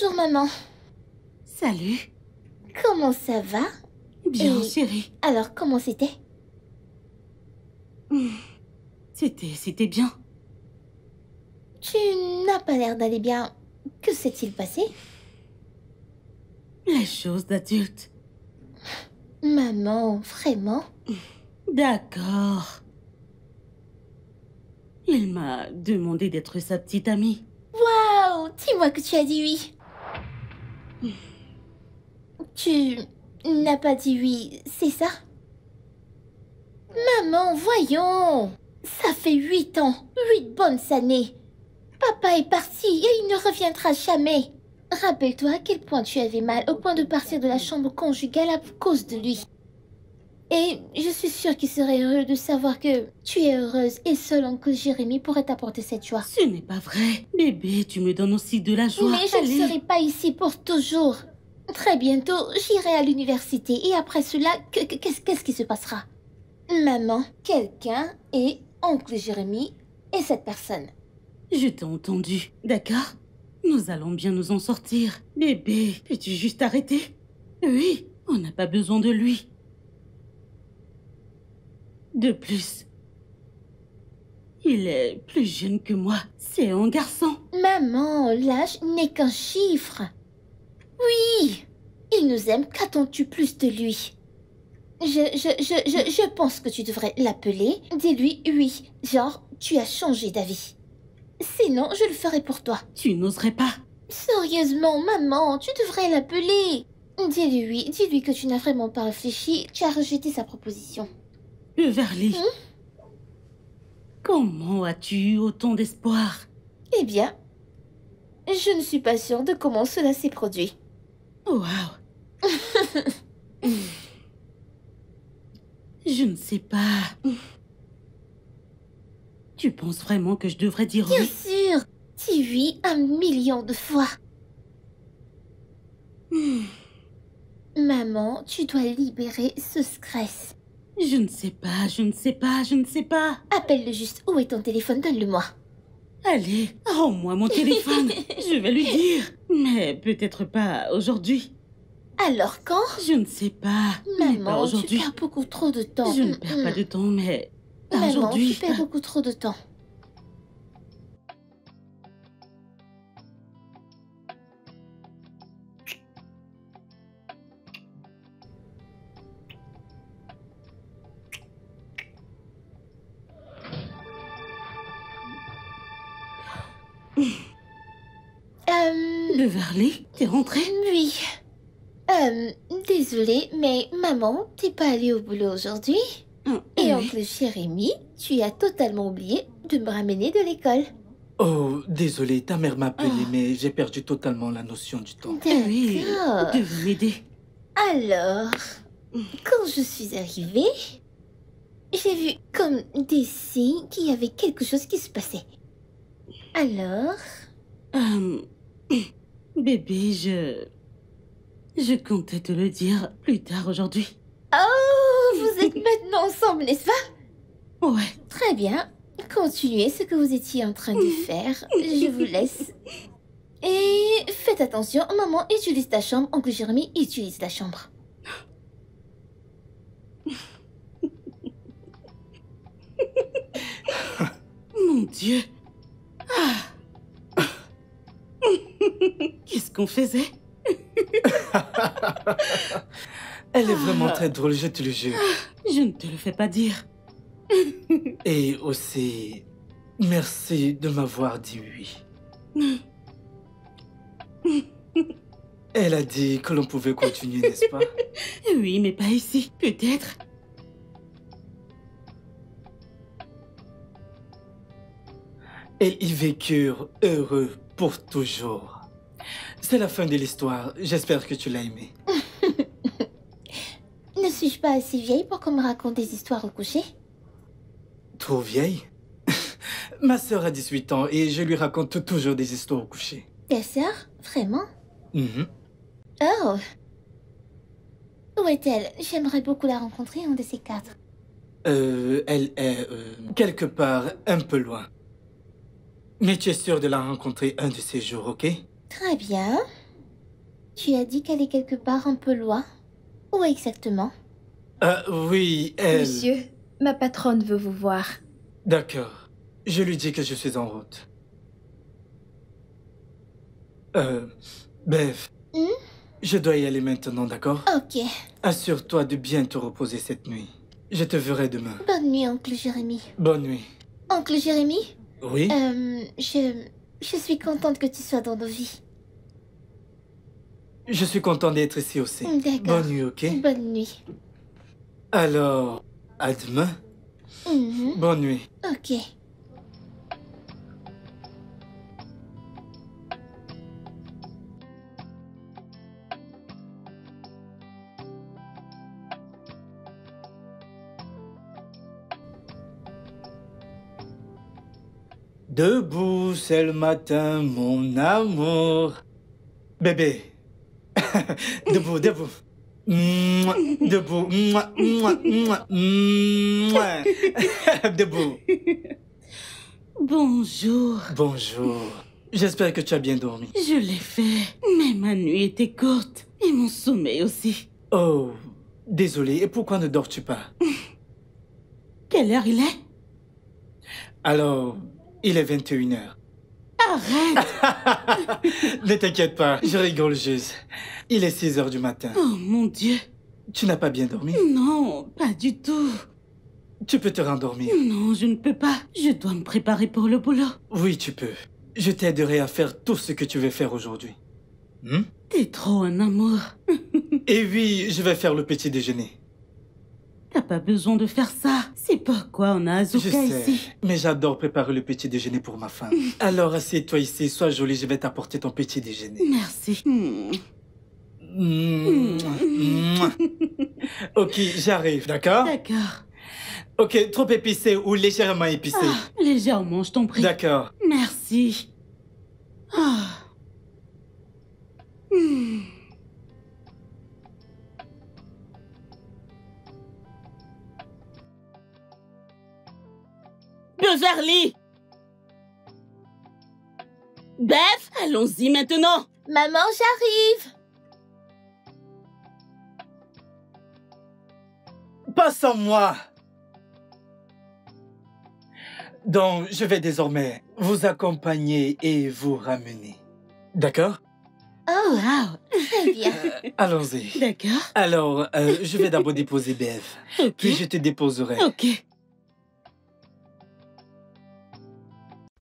Bonjour maman. Salut. Comment ça va? Bien, Et- chérie. Alors, comment c'était? C'était bien. Tu n'as pas l'air d'aller bien. Que s'est-il passé? Les choses d'adultes. Maman, vraiment? D'accord. Il m'a demandé d'être sa petite amie. Waouh, dis-moi que tu as dit oui. Tu n'as pas dit oui, c'est ça? Maman, voyons. Ça fait 8 ans, 8 bonnes années. Papa est parti et il ne reviendra jamais. Rappelle-toi à quel point tu avais mal au point de partir de la chambre conjugale à cause de lui. Et je suis sûre qu'il serait heureux de savoir que tu es heureuse et seul oncle Jérémy pourrait t'apporter cette joie. Ce n'est pas vrai. Bébé, tu me donnes aussi de la joie. Mais je Allez. ne serai pas ici pour toujours. Très bientôt, j'irai à l'université et après cela, qu'est-ce qui se passera? Maman, quelqu'un et oncle Jérémy et cette personne. Je t'ai entendu, d'accord? Nous allons bien nous en sortir. Bébé, peux-tu juste arrêter? Oui, on n'a pas besoin de lui. De plus, il est plus jeune que moi. C'est un garçon. Maman, l'âge n'est qu'un chiffre. Oui, il nous aime, qu'attends-tu plus de lui? Je pense que tu devrais l'appeler. Dis-lui oui, genre, tu as changé d'avis. Sinon, je le ferai pour toi. Tu n'oserais pas. Sérieusement, maman, tu devrais l'appeler. Dis-lui oui, dis-lui que tu n'as vraiment pas réfléchi, tu as rejeté sa proposition. Beverly. Comment as-tu eu autant d'espoir? Eh bien, je ne suis pas sûre de comment cela s'est produit. Waouh. Je ne sais pas. Tu penses vraiment que je devrais dire Bien oui? sûr, dis oui 1 million de fois. Maman, tu dois libérer ce stress. Je ne sais pas, je ne sais pas, je ne sais pas. Appelle-le juste. Où est ton téléphone? Donne-le-moi. Allez, rends-moi mon téléphone. Je vais lui dire. Mais peut-être pas aujourd'hui. Alors quand? Je ne sais pas. Mais pas Maman, tu aujourd'hui. perds beaucoup trop de temps. Je ne perds pas de temps, mais pas Maman, aujourd'hui. tu perds beaucoup trop de temps. Beverly, t'es rentrée? Oui. Désolée, mais maman, t'es pas allée au boulot aujourd'hui? Et Oui. oncle Jérémy, tu as totalement oublié de me ramener de l'école. Oh, désolé, ta mère m'a appelé, mais j'ai perdu totalement la notion du temps. Oui, D'accord. devais m'aider. Alors, quand je suis arrivée, j'ai vu comme des signes qu'il y avait quelque chose qui se passait. Alors, Bébé, je comptais te le dire plus tard aujourd'hui. oh, vous êtes maintenant ensemble, n'est-ce pas? Ouais. Très bien. Continuez ce que vous étiez en train de faire. Je vous laisse. Et faites attention, maman utilise ta chambre, oncle Jérémy utilise ta chambre. Mon Dieu. Ah. Qu'est-ce qu'on faisait? Elle est vraiment très drôle, je te le jure. Je ne te le fais pas dire. Et aussi, merci de m'avoir dit oui. Elle a dit que l'on pouvait continuer, n'est-ce pas? Oui, mais pas ici. Peut-être. Et ils vécurent heureux pour toujours. C'est la fin de l'histoire. J'espère que tu l'as aimé. Ne suis-je pas assez vieille pour qu'on me raconte des histoires au coucher? Trop vieille? Ma sœur a 18 ans et je lui raconte toujours des histoires au coucher. Ta sœur? Vraiment? Mhm. Oh. Où est-elle? J'aimerais beaucoup la rencontrer, un de ces quatre. Elle est quelque part un peu loin. Mais tu es sûr de la rencontrer un de ces jours, ok? Très bien. Tu as dit qu'elle est quelque part un peu loin. Où exactement? Oui, elle... Monsieur, ma patronne veut vous voir. D'accord. Je lui dis que je suis en route. Bev, je dois y aller maintenant, d'accord? Ok. Assure-toi de bien te reposer cette nuit. Je te verrai demain. Bonne nuit, oncle Jérémy. Bonne nuit. Oncle Jérémy? Oui? Je suis contente que tu sois dans nos vies. Je suis content d'être ici aussi. D'accord. Bonne nuit, ok? Bonne nuit. Alors, à demain. Bonne nuit. Ok. Debout, c'est le matin, mon amour. Bébé. Debout, debout. Mouah, debout. Mouah, mouah, mouah, mouah. Debout. Bonjour. Bonjour. J'espère que tu as bien dormi. Je l'ai fait, mais ma nuit était courte. Et mon sommeil aussi. Oh, désolé. Et pourquoi ne dors-tu pas? Quelle heure il est? Alors, il est 21h. Arrête! Ne t'inquiète pas, je rigole juste. Il est 6h du matin. Oh mon Dieu. Tu n'as pas bien dormi? Non, pas du tout. Tu peux te rendormir. Non, je ne peux pas. Je dois me préparer pour le boulot. Oui, tu peux. Je t'aiderai à faire tout ce que tu veux faire aujourd'hui. T'es trop un amour. Et oui, je vais faire le petit déjeuner. T'as pas besoin de faire ça. C'est pourquoi on a Je Azuka sais, ici. mais j'adore préparer le petit déjeuner pour ma femme. Alors assieds-toi ici, sois jolie, je vais t'apporter ton petit déjeuner. Merci. Ok, j'arrive, d'accord? D'accord. Ok, trop épicé ou légèrement épicé? Légèrement, je t'en prie. D'accord. Merci. Ah. Beverly! Bev, allons-y maintenant. Maman, j'arrive. Pas sans moi. Donc, je vais désormais vous accompagner et vous ramener. D'accord? Oh, wow. Très bien. Allons-y. D'accord. Alors, je vais d'abord déposer Bev. Ok. Puis je te déposerai. Ok.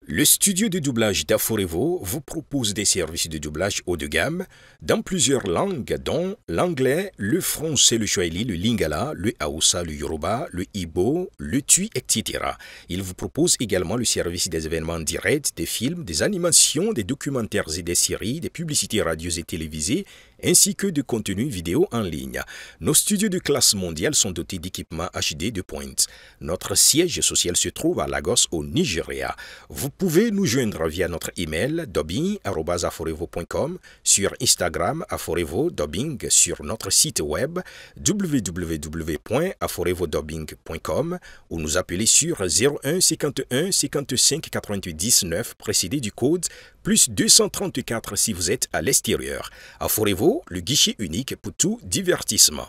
Le studio de doublage d'Aforevo vous propose des services de doublage haut de gamme dans plusieurs langues, dont l'anglais, le français, le swahili, le lingala, le haoussa, le yoruba, le ibo, le tui, etc. Il vous propose également le service des événements directs, des films, des animations, des documentaires et des séries, des publicités radios et télévisées, ainsi que de contenus vidéo en ligne. Nos studios de classe mondiale sont dotés d'équipements HD de pointe. Notre siège social se trouve à Lagos, au Nigeria. Vous pouvez nous joindre via notre email dubbing@aforevo.com, sur Instagram aforevo-dubbing, sur notre site web www.aforevodubbing.com ou nous appeler sur 01 51 55 88 19 précédé du code plus 234 si vous êtes à l'extérieur. Aforevo, le guichet unique pour tout divertissement.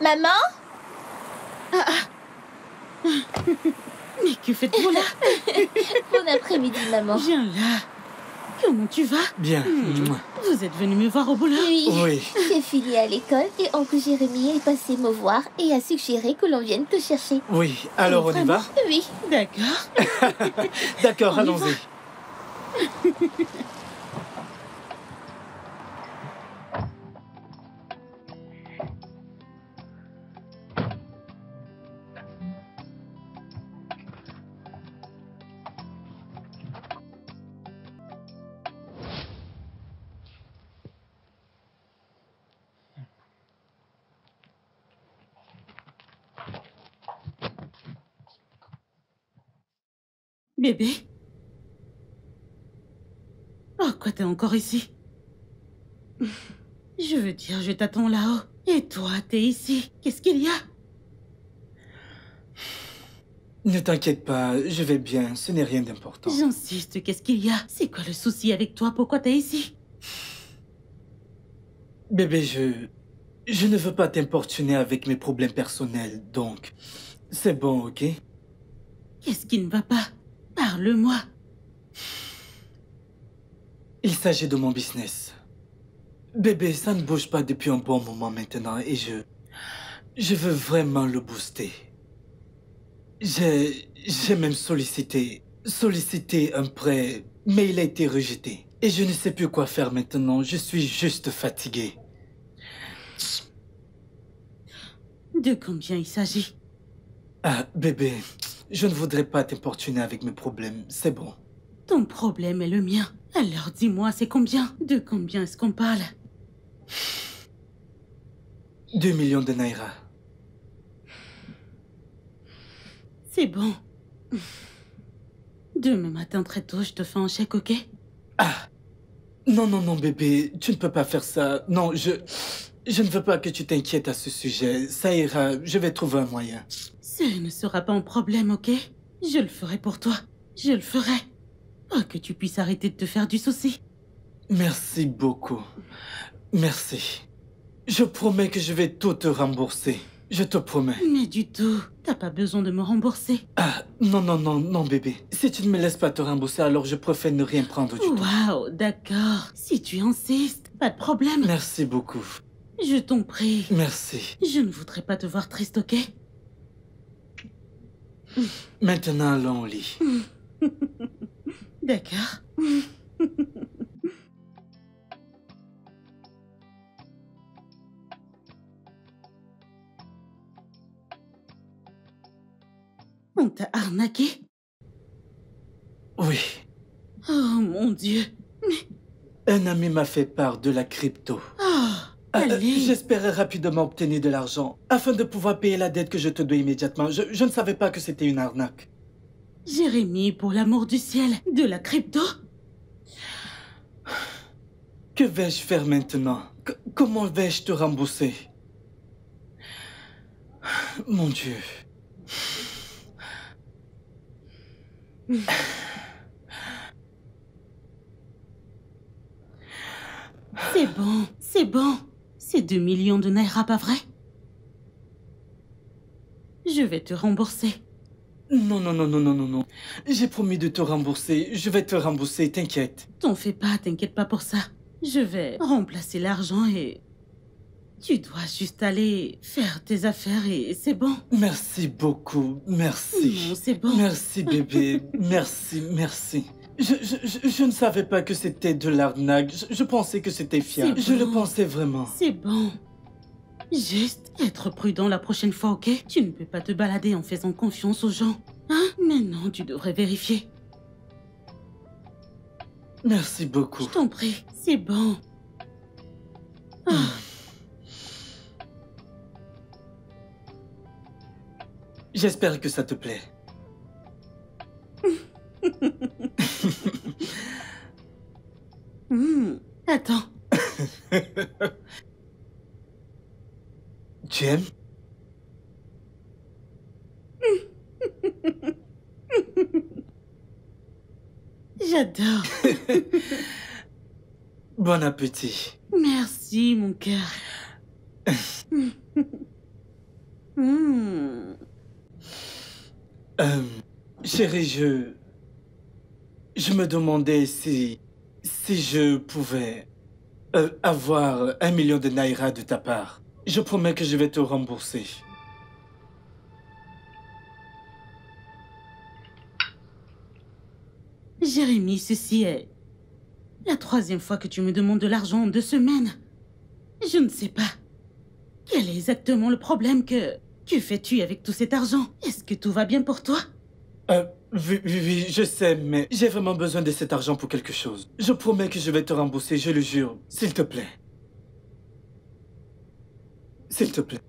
Maman? Mais que faites-vous là? Bon après-midi, maman. Viens là. Comment tu vas? Bien. Vous êtes venu me voir au boulot? Oui. Oui. J'ai filé à l'école et oncle Jérémy est passé me voir et a suggéré que l'on vienne te chercher. Oui. Alors on y va? Oui. D'accord. D'accord, On y allons-y. Bébé? Pourquoi t'es encore ici? Je veux dire, je t'attends là-haut. Et toi, t'es ici. Qu'est-ce qu'il y a? Ne t'inquiète pas, je vais bien, ce n'est rien d'important. J'insiste, qu'est-ce qu'il y a? C'est quoi le souci avec toi? Pourquoi t'es ici? Bébé, je ne veux pas t'importuner avec mes problèmes personnels, donc c'est bon, ok? Qu'est-ce qui ne va pas? Parle-moi. Il s'agit de mon business. Bébé, ça ne bouge pas depuis un bon moment maintenant et je veux vraiment le booster. J'ai même sollicité un prêt, mais il a été rejeté. Et je ne sais plus quoi faire maintenant, je suis juste fatigué. De combien il s'agit? Ah, bébé, je ne voudrais pas t'importuner avec mes problèmes, c'est bon. Ton problème est le mien. Alors dis-moi, c'est combien? De combien est-ce qu'on parle? 2 millions de naira. C'est bon. Demain matin très tôt, je te fais un chèque, ok? Ah, non, non, non, bébé, tu ne peux pas faire ça. Non, je ne veux pas que tu t'inquiètes à ce sujet. Ça ira, je vais trouver un moyen. Ce ne sera pas un problème, ok? Je le ferai pour toi. Je le ferai. Pour que tu puisses arrêter de te faire du souci. Merci beaucoup. Merci. Je promets que je vais tout te rembourser. Je te promets. Mais du tout. T'as pas besoin de me rembourser. Ah, non, non, non, non, bébé. Si tu ne me laisses pas te rembourser, alors je préfère ne rien prendre du tout. Waouh, d'accord. Si tu insistes, pas de problème. Merci beaucoup. Je t'en prie. Merci. Je ne voudrais pas te voir triste, ok? Maintenant, allons au lit. D'accord. On t'a arnaqué? Oui. Oh mon Dieu. Un ami m'a fait part de la crypto. Oh, allez. J'espérais rapidement obtenir de l'argent afin de pouvoir payer la dette que je te dois immédiatement. Je ne savais pas que c'était une arnaque. Jérémy, pour l'amour du ciel, de la crypto? Que vais-je faire maintenant? Comment vais-je te rembourser? Mon Dieu. C'est bon, c'est bon. C'est 2 millions de naira, pas vrai? Je vais te rembourser. Non, non, non, non, non, non, non. J'ai promis de te rembourser. Je vais te rembourser, t'inquiète. T'en fais pas, t'inquiète pas pour ça. Je vais remplacer l'argent et... Tu dois juste aller faire tes affaires et c'est bon. Merci beaucoup, merci. Non, c'est bon. Merci, bébé. Merci, merci. Je ne savais pas que c'était de l'arnaque. Je pensais que c'était fiable. C'est Je le bon. pensais vraiment. C'est bon. Juste être prudent la prochaine fois, ok? Tu ne peux pas te balader en faisant confiance aux gens. Hein? Maintenant, tu devrais vérifier. Merci beaucoup. Je t'en prie, c'est bon. Ah. J'espère que ça te plaît. Attends. Tu aimes? J'adore. Bon appétit. Merci, mon cœur. Hmm. Chérie, je me demandais si je pouvais avoir 1 million de naira de ta part. Je promets que je vais te rembourser. Jérémy, ceci est la 3e fois que tu me demandes de l'argent en 2 semaines. Je ne sais pas. Quel est exactement le problème que fais-tu avec tout cet argent? Est-ce que tout va bien pour toi? Oui, je sais, mais j'ai vraiment besoin de cet argent pour quelque chose. Je promets que je vais te rembourser, je le jure. S'il te plaît. S'il te plaît.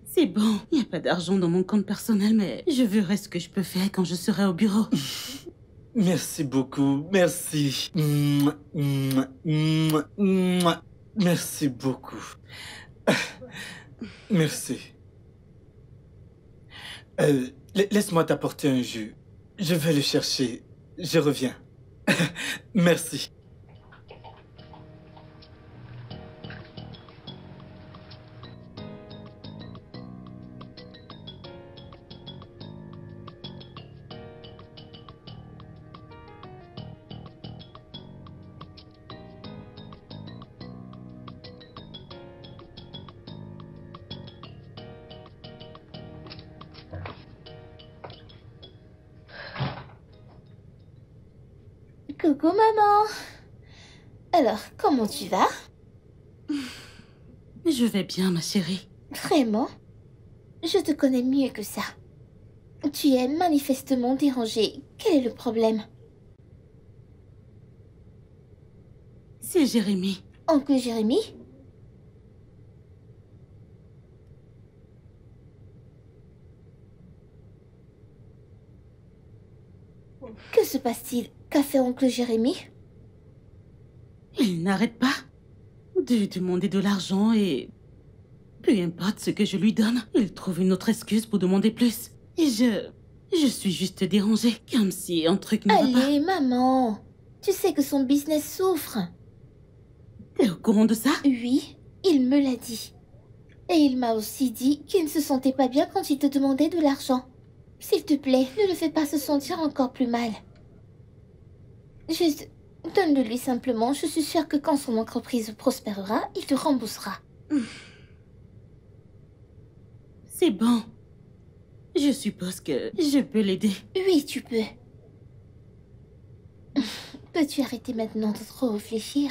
C'est bon, il n'y a pas d'argent dans mon compte personnel, mais je verrai ce que je peux faire quand je serai au bureau. Merci beaucoup, merci. Merci beaucoup. Merci. Laisse-moi t'apporter un jus. Je vais le chercher. Je reviens. Merci. Coucou maman. Alors, comment tu vas? Je vais bien, ma chérie. Vraiment? Je te connais mieux que ça. Tu es manifestement dérangée. Quel est le problème? C'est Jérémy. Oncle Jérémy? Que se passe-t-il? Qu'a fait oncle Jérémy? Il n'arrête pas de demander de l'argent et peu importe ce que je lui donne, il trouve une autre excuse pour demander plus. Et je suis juste dérangée, comme si un truc ne va pas. Allez, maman. Tu sais que son business souffre. T'es au courant de ça? Oui, il me l'a dit. Et il m'a aussi dit qu'il ne se sentait pas bien quand il te demandait de l'argent. S'il te plaît, ne le fais pas se sentir encore plus mal. Juste, donne-le lui simplement. Je suis sûre que quand son entreprise prospérera, il te remboursera. C'est bon. Je suppose que je peux l'aider. Oui, tu peux. Peux-tu arrêter maintenant de trop réfléchir?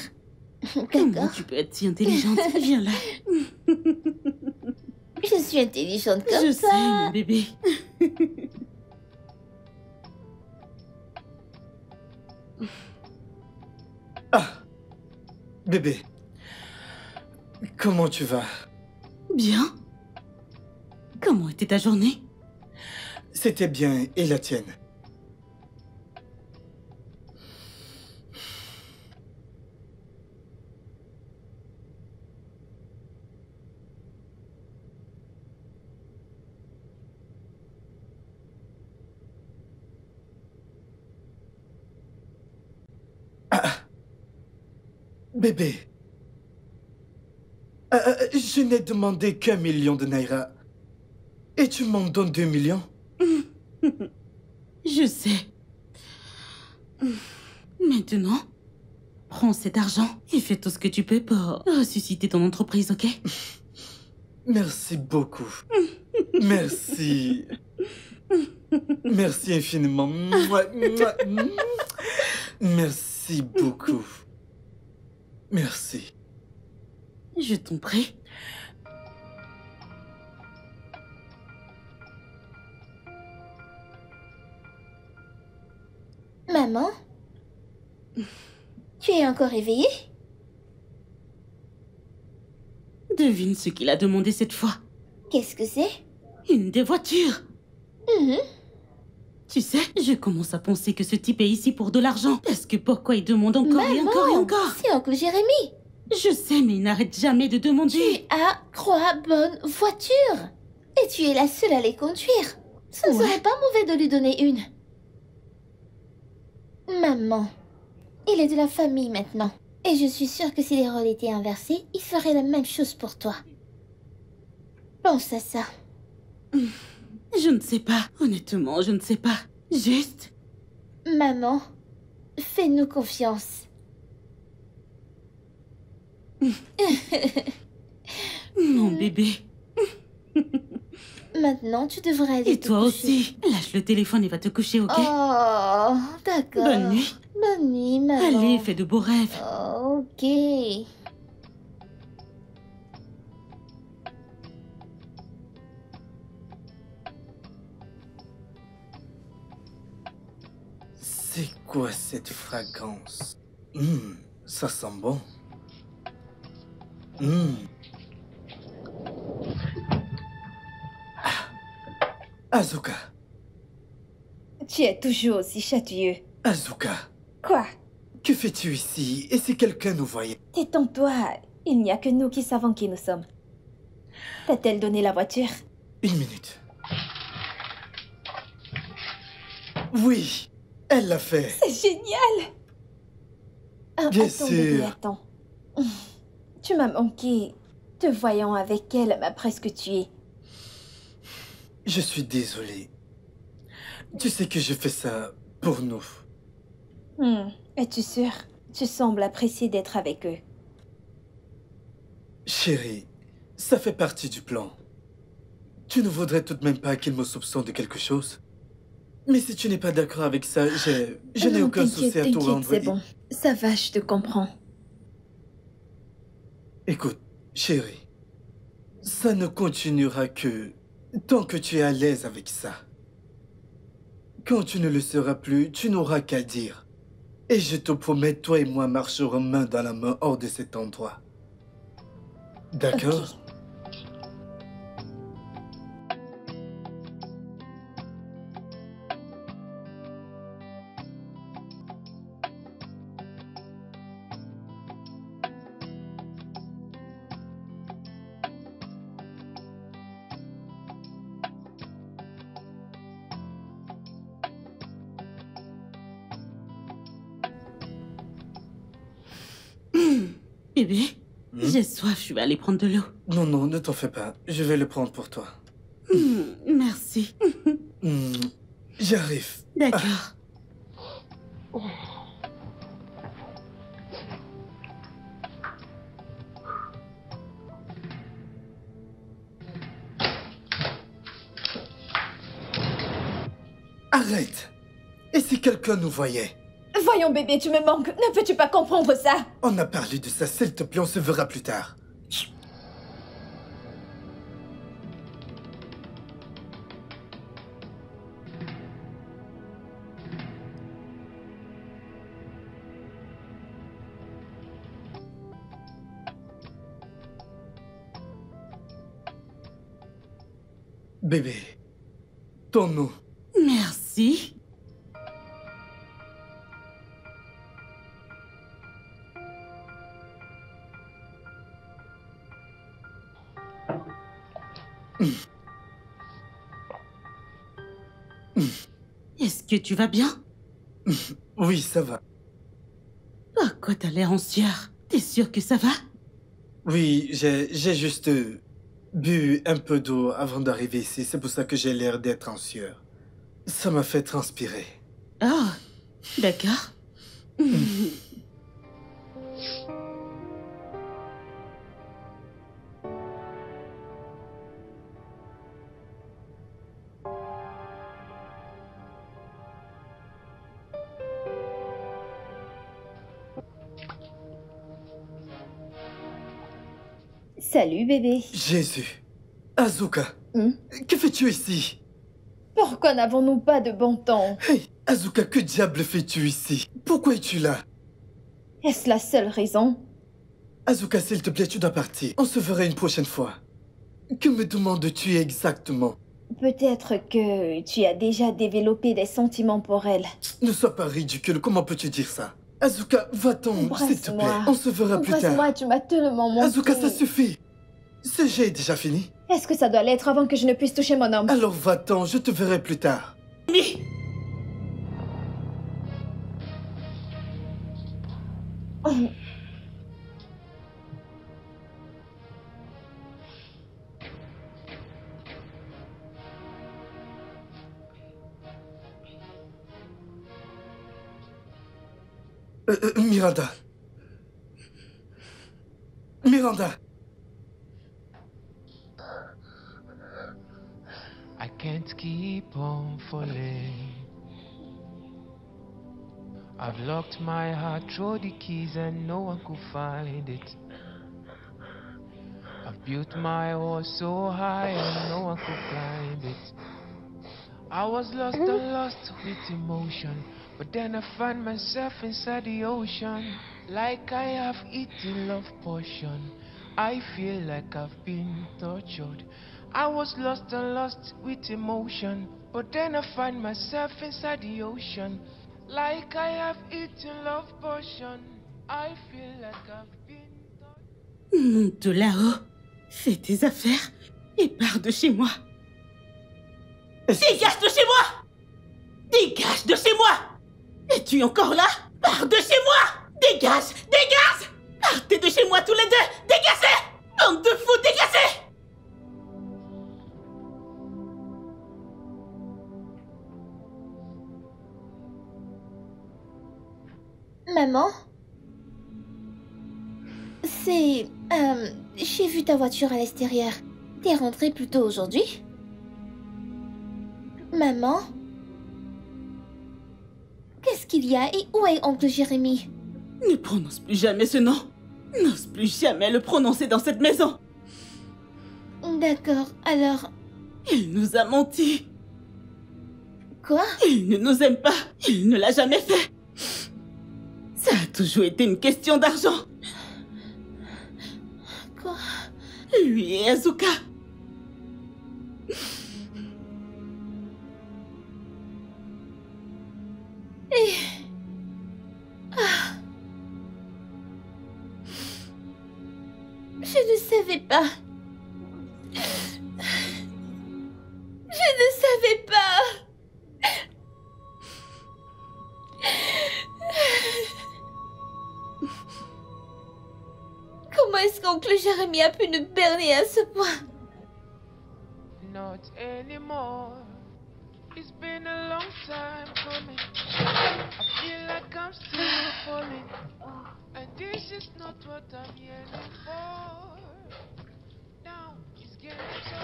Comment D'accord. tu peux être si intelligente? Viens là. Je suis intelligente comme Je ça. sais, mon bébé. Ah, bébé. Comment tu vas? Bien. Comment était ta journée? C'était bien, et la tienne? Bébé, je n'ai demandé qu'1 million de naira. Et tu m'en donnes 2 millions? Je sais. Maintenant, prends cet argent et fais tout ce que tu peux pour ressusciter ton entreprise, ok? Merci beaucoup. Merci. Merci infiniment. Merci beaucoup. Merci. Je t'en prie. Maman? Tu es encore réveillée? Devine ce qu'il a demandé cette fois. Qu'est-ce que c'est? Une des voitures. Mhm. Tu sais, je commence à penser que ce type est ici pour de l'argent. Parce que pourquoi il demande encore et Maman, encore et encore? c'est oncle Jérémy. Je sais, mais il n'arrête jamais de demander. Tu as 3 bonnes voitures. Et tu es la seule à les conduire. Ce ne Ouais. serait pas mauvais de lui donner une. Maman, il est de la famille maintenant. Et je suis sûre que si les rôles étaient inversés, il ferait la même chose pour toi. Pense à ça. Je ne sais pas. Honnêtement, je ne sais pas. Juste... Maman, fais-nous confiance. Mon bébé. Maintenant, tu devrais aller Et te toi coucher. aussi. Lâche le téléphone et va te coucher, ok? Oh, d'accord. Bonne nuit. Bonne nuit, maman. Allez, fais de beaux rêves. Oh, ok. C'est quoi cette fragrance? Ça sent bon. Asuka, Tu es toujours aussi chatouilleux. Asuka, Quoi? que fais-tu ici? Et si quelqu'un nous voyait? Détends-toi. Il n'y a que nous qui savons qui nous sommes. T'a-t-elle donné la voiture? Une minute. Oui, elle l'a fait. C'est génial! Ah, Bien attends, bébé, sûr. attends. Tu m'as manqué. Te voyant avec elle m'a presque tué. Je suis désolé. Tu sais que je fais ça pour nous. Es-tu sûr? Tu sembles apprécier d'être avec eux. Chérie, ça fait partie du plan. Tu ne voudrais tout de même pas qu'il me soupçonne de quelque chose? Mais si tu n'es pas d'accord avec ça, je n'ai Non, aucun souci à tout rendre. c'est bon. Ça va, je te comprends. Écoute, chérie, ça ne continuera que tant que tu es à l'aise avec ça. Quand tu ne le seras plus, tu n'auras qu'à dire. Et je te promets, toi et moi marcherons main dans la main hors de cet endroit. D'accord? Ok. Bébé, j'ai soif, je vais aller prendre de l'eau. Non, non, ne t'en fais pas. Je vais le prendre pour toi. Merci. J'arrive. D'accord. Arrête! Et si quelqu'un nous voyait? Voyons, bébé, tu me manques. Ne peux-tu pas comprendre ça? On a parlé de ça, s'il te plaît, on se verra plus tard. Bébé, ton nom. Merci. Est-ce que tu vas bien? Oui, ça va. Pourquoi t'as l'air en sueur? T'es sûr que ça va? Oui, j'ai juste bu un peu d'eau avant d'arriver ici. C'est pour ça que j'ai l'air d'être en sueur. Ça m'a fait transpirer. Oh, d'accord. Salut, bébé. Jésus. Asuka, que fais-tu ici? Pourquoi n'avons-nous pas de bon temps? Hey, Asuka, que diable fais-tu ici? Pourquoi es-tu là? Est-ce la seule raison? Asuka, s'il te plaît, tu dois partir. On se verra une prochaine fois. Que me demandes-tu exactement? Peut-être que tu as déjà développé des sentiments pour elle. Ne sois pas ridicule, comment peux-tu dire ça? Asuka, va-t'en, s'il te plaît. Embrasse-moi. On se verra plus tard. Embrasse-moi, tu m'as tellement manqué. Asuka, ça suffit. Ce jet est déjà fini. Est-ce que ça doit l'être avant que je ne puisse toucher mon homme? Alors va-t'en, je te verrai plus tard. Miranda. Miranda. I can't keep on falling. I've locked my heart, throw the keys and no one could find it. I've built my walls so high and no one could climb it. I was lost and lost with emotion, but then I find myself inside the ocean. Like I have eaten love potion, I feel like I've been tortured. I was lost and lost with emotion, but then I find myself inside the ocean. Like I have eaten love potion, I feel like I've been tortured. Monte de là-haut, fais tes affaires et pars de chez moi. Dégage de chez moi! Dégage de chez moi! Es-tu encore là? Pars de chez moi! Dégage! Dégage! Partez de chez moi tous les deux! Dégagez! Bande de fous, dégagez! Maman? C'est... j'ai vu ta voiture à l'extérieur. T'es rentrée plus tôt aujourd'hui? Maman? Qu'est-ce qu'il y a et où est oncle Jérémy? Ne prononce plus jamais ce nom. N'ose plus jamais le prononcer dans cette maison. D'accord, alors... Il nous a menti. Quoi? Il ne nous aime pas. Il ne l'a jamais fait. Ça a toujours été une question d'argent. Quoi? Lui et Azuka. Je ne savais pas. Je ne savais pas. Comment est-ce qu'oncle Jérémy a pu nous berner à ce point? Not anymore. It's been a long time coming. I feel like I'm still falling. And this is not what I'm yearning for. Now it's games up,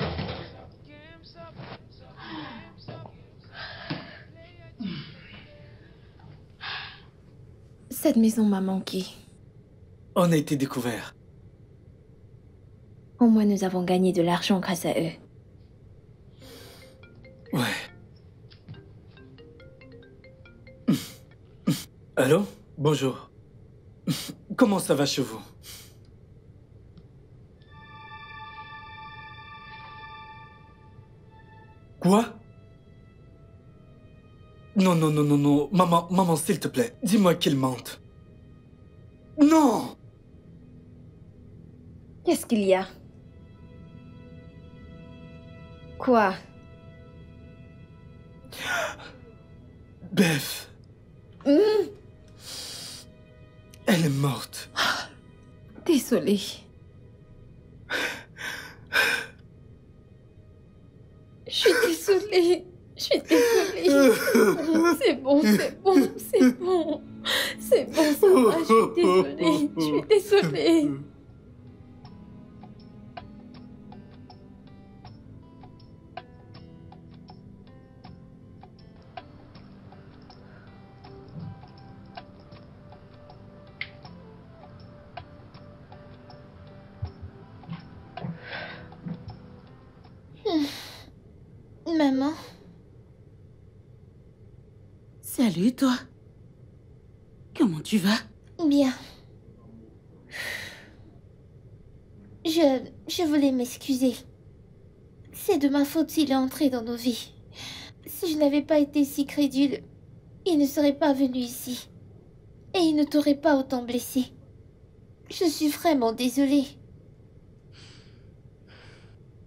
games up, games up. Cette maison m'a manqué. On a été découverts. Au moins nous avons gagné de l'argent grâce à eux. Ouais. Allô? Bonjour. Comment ça va chez vous? Quoi? Non, non, non, non, non. Maman, s'il te plaît, dis-moi qu'il mente. Non! Qu'est-ce qu'il y a? Quoi? Beth. Elle est morte. Désolée. Je suis désolée. Je suis désolée. C'est bon, c'est bon, c'est bon. C'est bon, ça va, je suis désolée. Je suis désolée. Maman? Salut, toi. Comment tu vas? Bien. Je voulais m'excuser. C'est de ma faute s'il est entré dans nos vies. Si je n'avais pas été si crédule, il ne serait pas venu ici. Et il ne t'aurait pas autant blessé. Je suis vraiment désolée.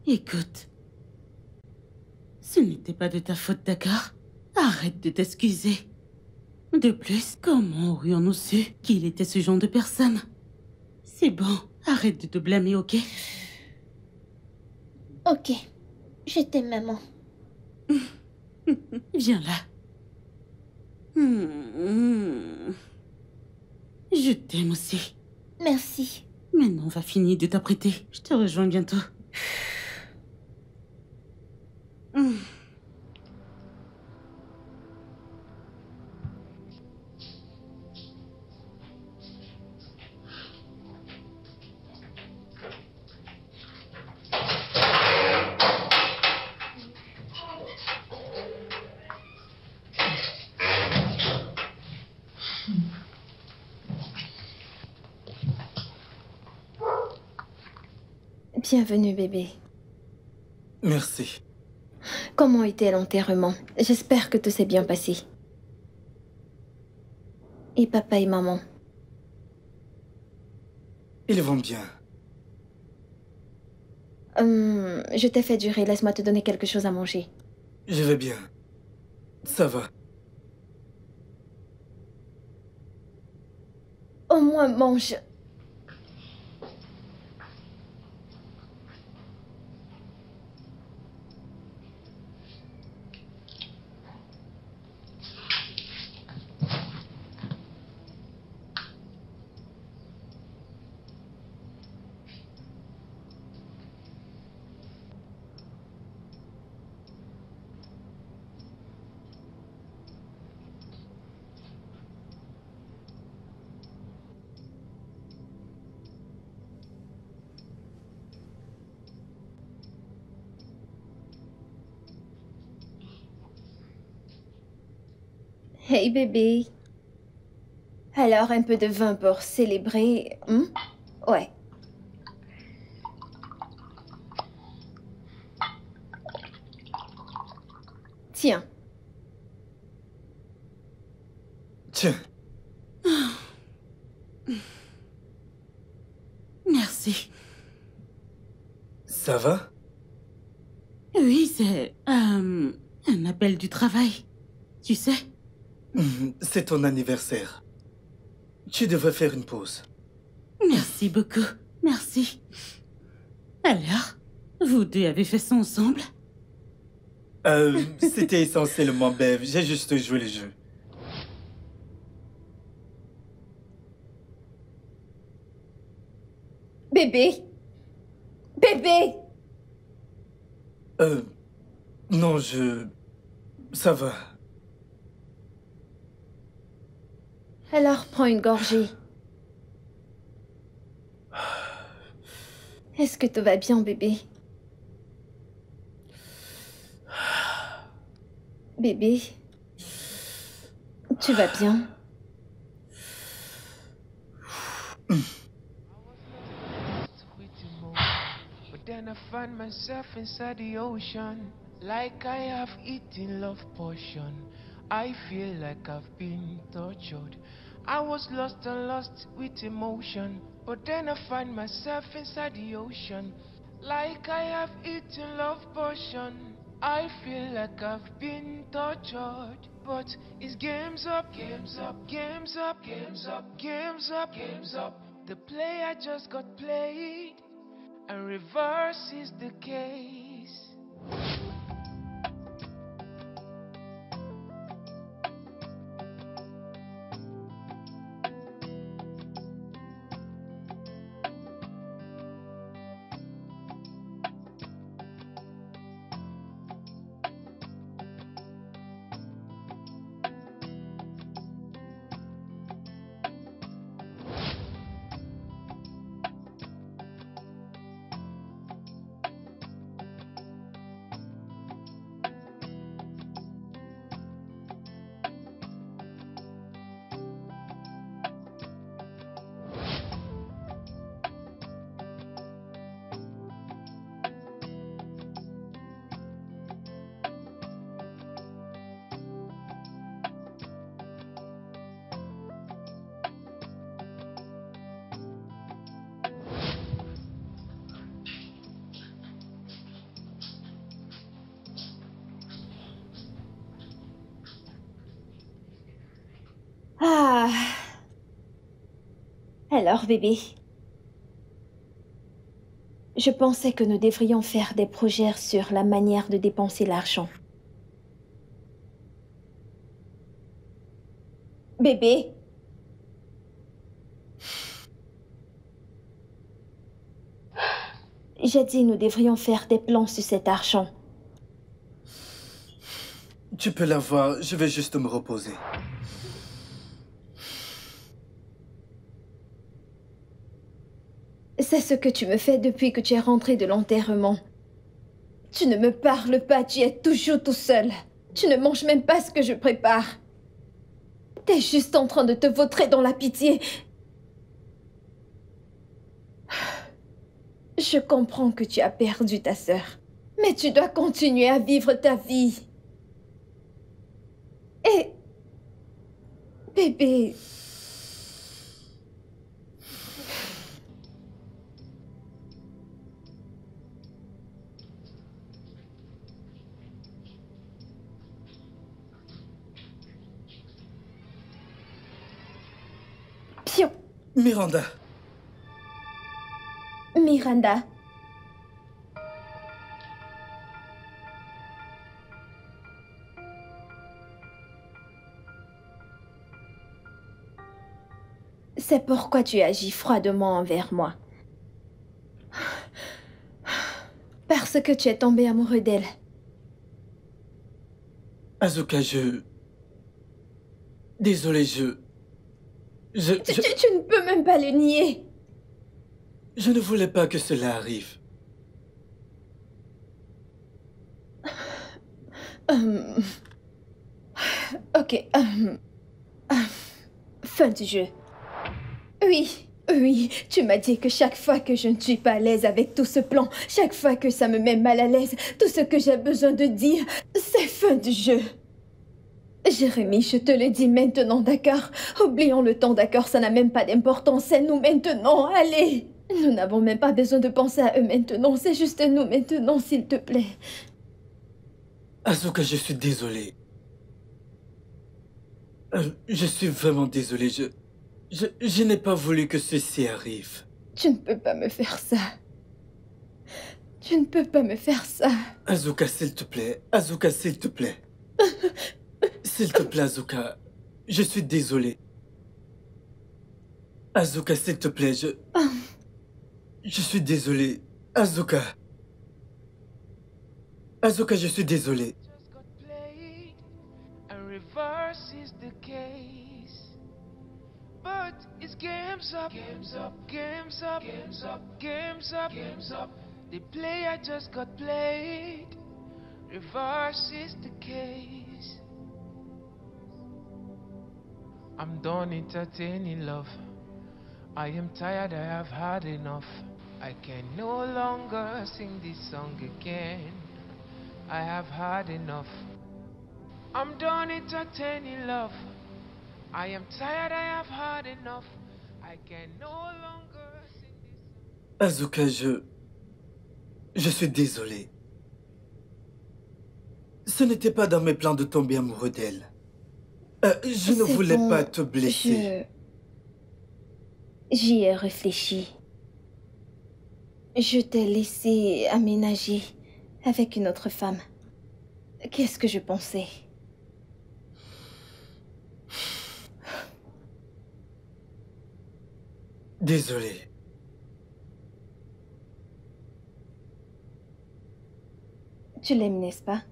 Écoute. Ce n'était pas de ta faute, d'accord? Arrête de t'excuser. De plus, comment aurions-nous su qu'il était ce genre de personne? C'est bon, arrête de te blâmer, ok? Ok. Je t'aime, maman. Viens là. Je t'aime aussi. Merci. Maintenant, on va finir de t'apprêter. Je te rejoins bientôt. Bienvenue, bébé. Merci. Comment était l'enterrement? J'espère que tout s'est bien passé. Et papa et maman? Ils vont bien. Je t'ai fait durer. Laisse-moi te donner quelque chose à manger. Je vais bien. Ça va. Au moins, mange. Hey bébé. Alors, un peu de vin pour célébrer, hein? Ouais. Tiens. Tiens. Merci. Ça va? Oui, c'est un appel du travail. Tu sais? C'est ton anniversaire. Tu devrais faire une pause. Merci beaucoup. Merci. Alors, vous deux avez fait ça ensemble? C'était essentiellement Bev. J'ai juste joué le jeu. Bébé. Bébé. Non, ça va. Alors, prends une gorgée. Est-ce que tout va bien, bébé? Bébé, tu vas bien? But then I find myself inside the ocean, like I have eaten love potion. I feel like I've been tortured. I was lost and lost with emotion, but then I find myself inside the ocean, like I have eaten love potion. I feel like I've been tortured, but it's games up, games up, games up, games up, games up, games up. The play I just got played, and reverse is the case. Ah. Alors, bébé. Je pensais que nous devrions faire des projets sur la manière de dépenser l'argent. Bébé. J'ai dit nous devrions faire des plans sur cet argent. Tu peux l'avoir, je vais juste me reposer. C'est ce que tu me fais depuis que tu es rentré de l'enterrement. Tu ne me parles pas, tu es toujours tout seul. Tu ne manges même pas ce que je prépare. T'es juste en train de te vautrer dans la pitié. Je comprends que tu as perdu ta sœur, mais tu dois continuer à vivre ta vie. Et... bébé... Pion. Miranda. Miranda. C'est pourquoi tu agis froidement envers moi. Parce que tu es tombé amoureux d'elle. Asuka, Désolé, Tu ne peux même pas le nier. Je ne voulais pas que cela arrive. Ok. Fin du jeu. Oui, tu m'as dit que chaque fois que je ne suis pas à l'aise avec tout ce plan, chaque fois que ça me met mal à l'aise, tout ce que j'ai besoin de dire, c'est fin du jeu. Jérémy, je te le dis maintenant, d'accord? Oublions le temps, d'accord? Ça n'a même pas d'importance, c'est nous maintenant, allez! Nous n'avons même pas besoin de penser à eux maintenant, c'est juste nous maintenant, s'il te plaît. Asuka, je suis désolé. Je suis vraiment désolé, je n'ai pas voulu que ceci arrive. Tu ne peux pas me faire ça. Tu ne peux pas me faire ça. Asuka, s'il te plaît. Asuka, s'il te plaît. S'il te plaît, Asuka. Je suis désolé. Asuka, s'il te plaît, je suis désolé. Asuka. Asuka, je suis désolé. But it's games up, games up, games up, games up, games up, games up. The player just got played. Reverse is the case. I'm done entertaining love. I am tired, I have had enough. I can no longer sing this song again. I have had enough. I'm done entertaining love. I am tired, I have had enough. I can no longer sing this song. Asuka, je suis désolé. Ce n'était pas dans mes plans de tomber amoureux d'elle. Je ne voulais pas te blesser. J'y ai réfléchi. Je t'ai laissé aménager avec une autre femme. Qu'est-ce que je pensais? Désolé. Tu l'aimes, n'est-ce pas?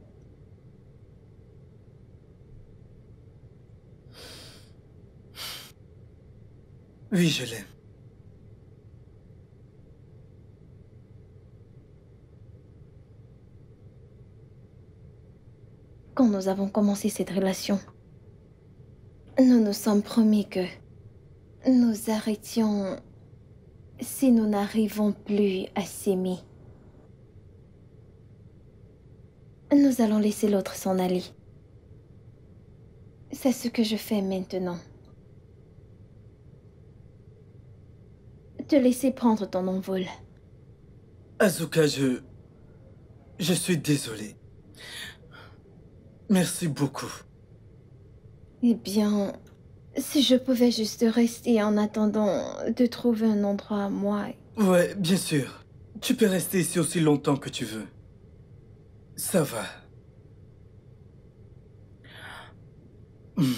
Oui, je l'aime. Quand nous avons commencé cette relation, nous nous sommes promis que nous arrêtions si nous n'arrivons plus à s'aimer. Nous allons laisser l'autre s'en aller. C'est ce que je fais maintenant. Te laisser prendre ton envol. Asuka, je suis désolé. Merci beaucoup. Eh bien, Si je pouvais juste rester en attendant de trouver un endroit à moi. Ouais, bien sûr. Tu peux rester ici aussi longtemps que tu veux. Ça va. Hmm.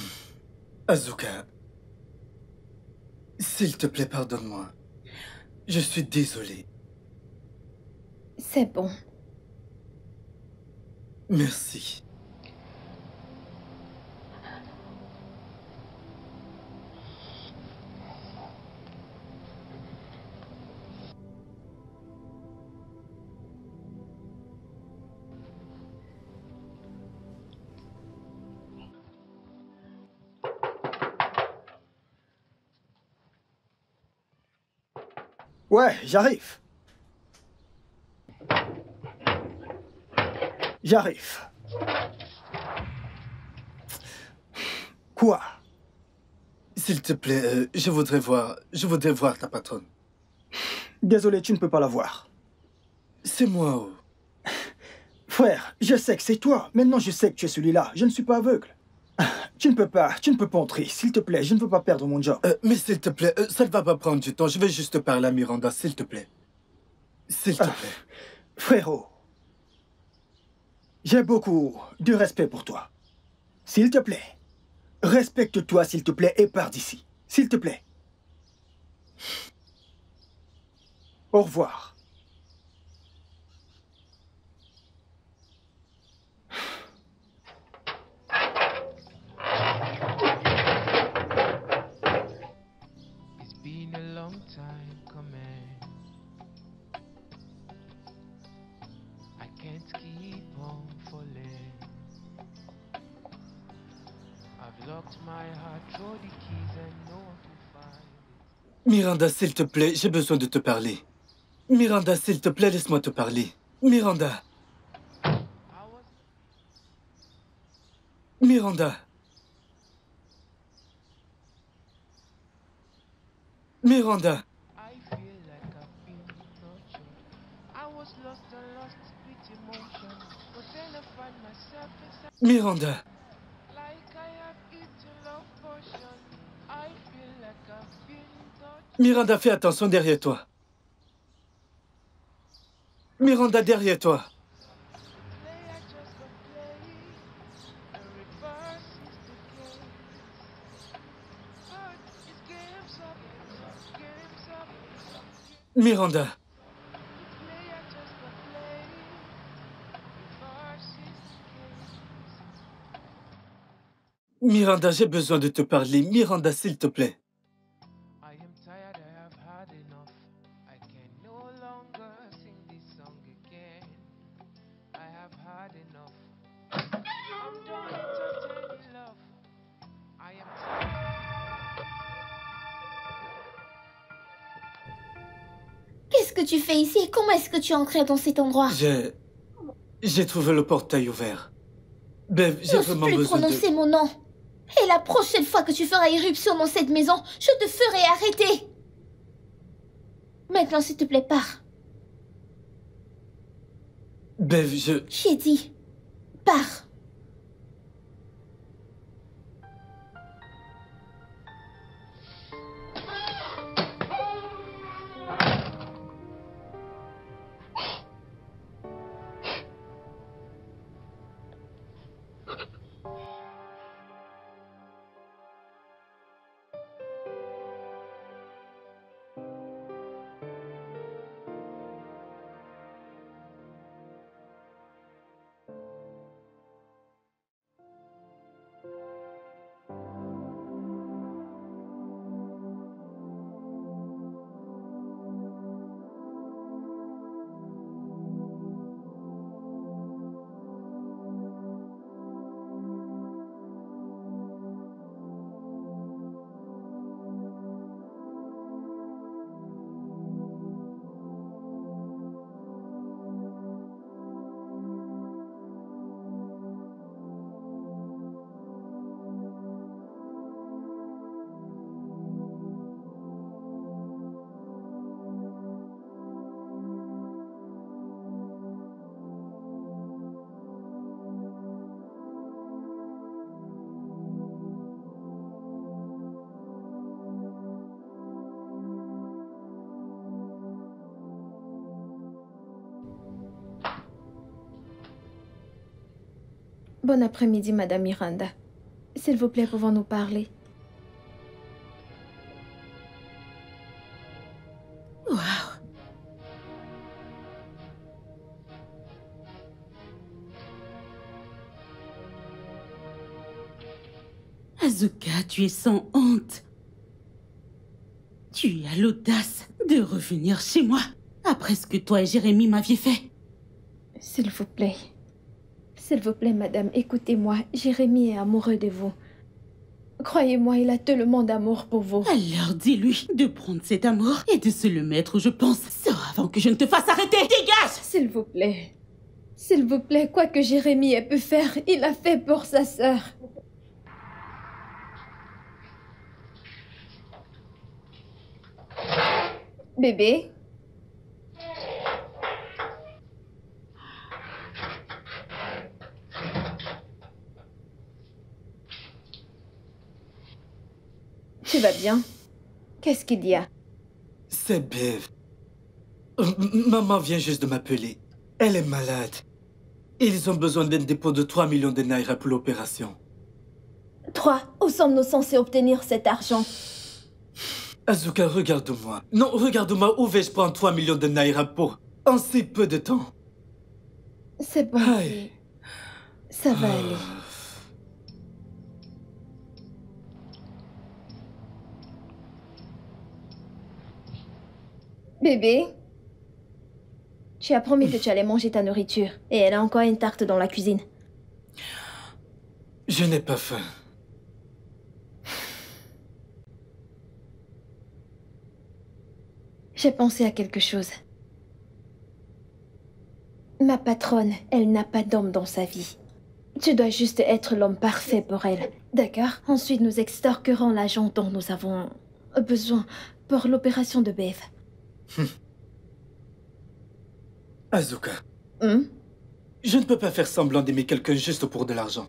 Azuka, s'il te plaît, pardonne-moi. Je suis désolé. C'est bon. Merci. Ouais, j'arrive. J'arrive. Quoi? S'il te plaît, je voudrais voir ta patronne. Désolé, tu ne peux pas la voir. C'est moi. Oh. Frère, je sais que c'est toi. Maintenant, je sais que tu es celui-là. Je ne suis pas aveugle. Tu ne peux pas entrer. S'il te plaît, je ne veux pas perdre mon job. Mais s'il te plaît, ça ne va pas prendre du temps. Je vais juste parler à Miranda, s'il te plaît. S'il te plaît. Frérot, j'ai beaucoup de respect pour toi. S'il te plaît, respecte-toi, s'il te plaît, et pars d'ici. S'il te plaît. Au revoir. It's been a long time coming. I can't keep on falling. I've locked my heart, throw the keys and no one to find it. Miranda, s'il te plaît, j'ai besoin de te parler. Miranda, s'il te plaît, laisse-moi te parler. Miranda. Miranda. Miranda. I feel like I've been tortured. I was lost and lost with emotion, but then I find myself inside. Miranda. Like I have eaten love potion. I feel like I've been tortured. Miranda, fais attention derrière toi. Miranda, derrière toi. Play, I just got play. And reverse is the game. But it's games up, games up. Miranda. Play, I just got play. Reverse is the game. Miranda, j'ai besoin de te parler. Miranda, s'il te plaît. I am tired, I have had enough. I can no longer sing this song again. I have had enough. I'm done entertaining love. I am Qu'est-ce que tu fais ici et comment est-ce que tu es entré dans cet endroit? J'ai trouvé le portail ouvert. Bev, j'ai N'ose vraiment plus besoin prononcer de... mon nom. Et la prochaine fois que tu feras irruption dans cette maison, je te ferai arrêter. Maintenant, s'il te plaît, pars. Bev, J'ai dit, pars. Bon après-midi, Madame Miranda. S'il vous plaît, pouvons-nous parler? Waouh! Azuka, tu es sans honte. Tu as l'audace de revenir chez moi après ce que toi et Jérémy m'aviez fait. S'il vous plaît. S'il vous plaît, madame, écoutez-moi. Jérémy est amoureux de vous. Croyez-moi, il a tellement d'amour pour vous. Alors dis-lui de prendre cet amour et de se le mettre où je pense. Sors avant que je ne te fasse arrêter. Dégage! S'il vous plaît. S'il vous plaît, quoi que Jérémy ait pu faire, il l'a fait pour sa sœur. Bébé? Tu vas bien? Qu'est-ce qu'il y a? C'est Bev. Maman vient juste de m'appeler. Elle est malade. Ils ont besoin d'un dépôt de 3 millions de naira pour l'opération. 3. Où sommes-nous censés obtenir cet argent? Azuka, regarde-moi. Non, regarde-moi. Où vais-je prendre 3 millions de naira pour en si peu de temps? C'est bon. Aïe. Ça va aller. Bébé, tu as promis que tu allais manger ta nourriture. Et elle a encore une tarte dans la cuisine. Je n'ai pas faim. J'ai pensé à quelque chose. Ma patronne, elle n'a pas d'homme dans sa vie. Tu dois juste être l'homme parfait pour elle. D'accord? Ensuite, nous extorquerons l'argent dont nous avons besoin pour l'opération de Bev. Azuka, Je ne peux pas faire semblant d'aimer quelqu'un juste pour de l'argent.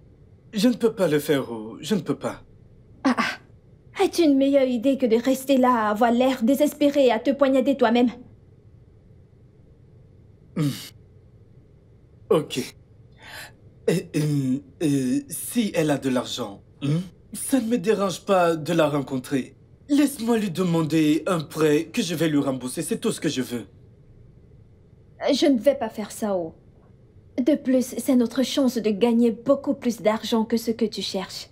Je ne peux pas le faire ou je ne peux pas. As-tu une meilleure idée que de rester là à avoir l'air désespéré et à te poignarder toi-même? Ok. Si elle a de l'argent, ça ne me dérange pas de la rencontrer. Laisse-moi lui demander un prêt que je vais lui rembourser. C'est tout ce que je veux. Je ne vais pas faire ça, Oh. De plus, c'est notre chance de gagner beaucoup plus d'argent que ce que tu cherches.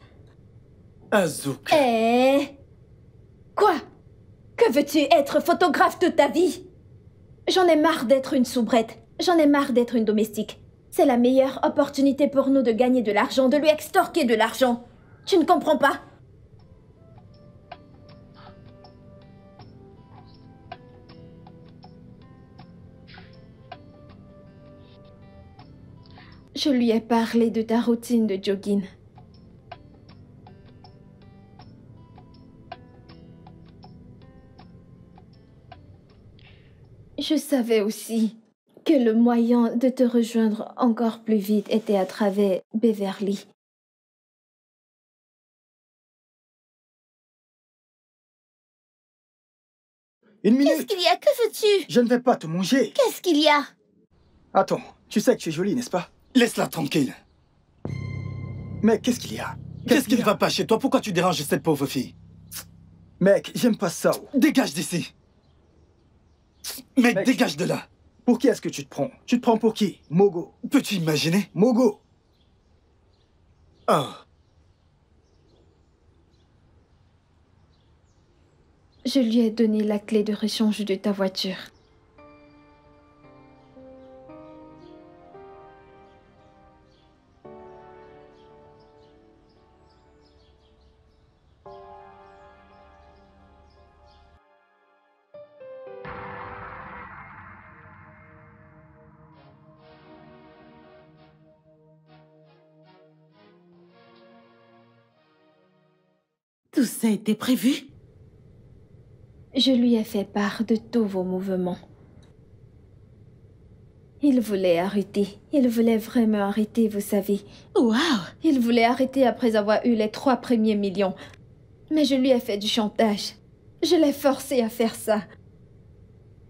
Azuka. Quoi? Que veux-tu être photographe toute ta vie? J'en ai marre d'être une soubrette. J'en ai marre d'être une domestique. C'est la meilleure opportunité pour nous de gagner de l'argent, de lui extorquer de l'argent. Tu ne comprends pas? Je lui ai parlé de ta routine de jogging. Je savais aussi que le moyen de te rejoindre encore plus vite était à travers Beverly. Une minute. Qu'est-ce qu'il y a? Que veux-tu? Je ne vais pas te manger. Qu'est-ce qu'il y a? Attends, tu sais que tu es jolie, n'est-ce pas? Laisse-la tranquille. Mais qu'est-ce qu'il y a? Qu'est-ce qui ne va pas chez toi? Pourquoi tu déranges cette pauvre fille? Mec, j'aime pas ça. Dégage d'ici. Mec, dégage de là. Pour qui est-ce que tu te prends? Tu te prends pour qui? Mogo. Peux-tu imaginer? Mogo. Ah. Je lui ai donné la clé de rechange de ta voiture. Tout ça était prévu? Je lui ai fait part de tous vos mouvements. Il voulait arrêter. Il voulait vraiment arrêter, vous savez. Waouh! Il voulait arrêter après avoir eu les 3 premiers millions. Mais je lui ai fait du chantage. Je l'ai forcé à faire ça.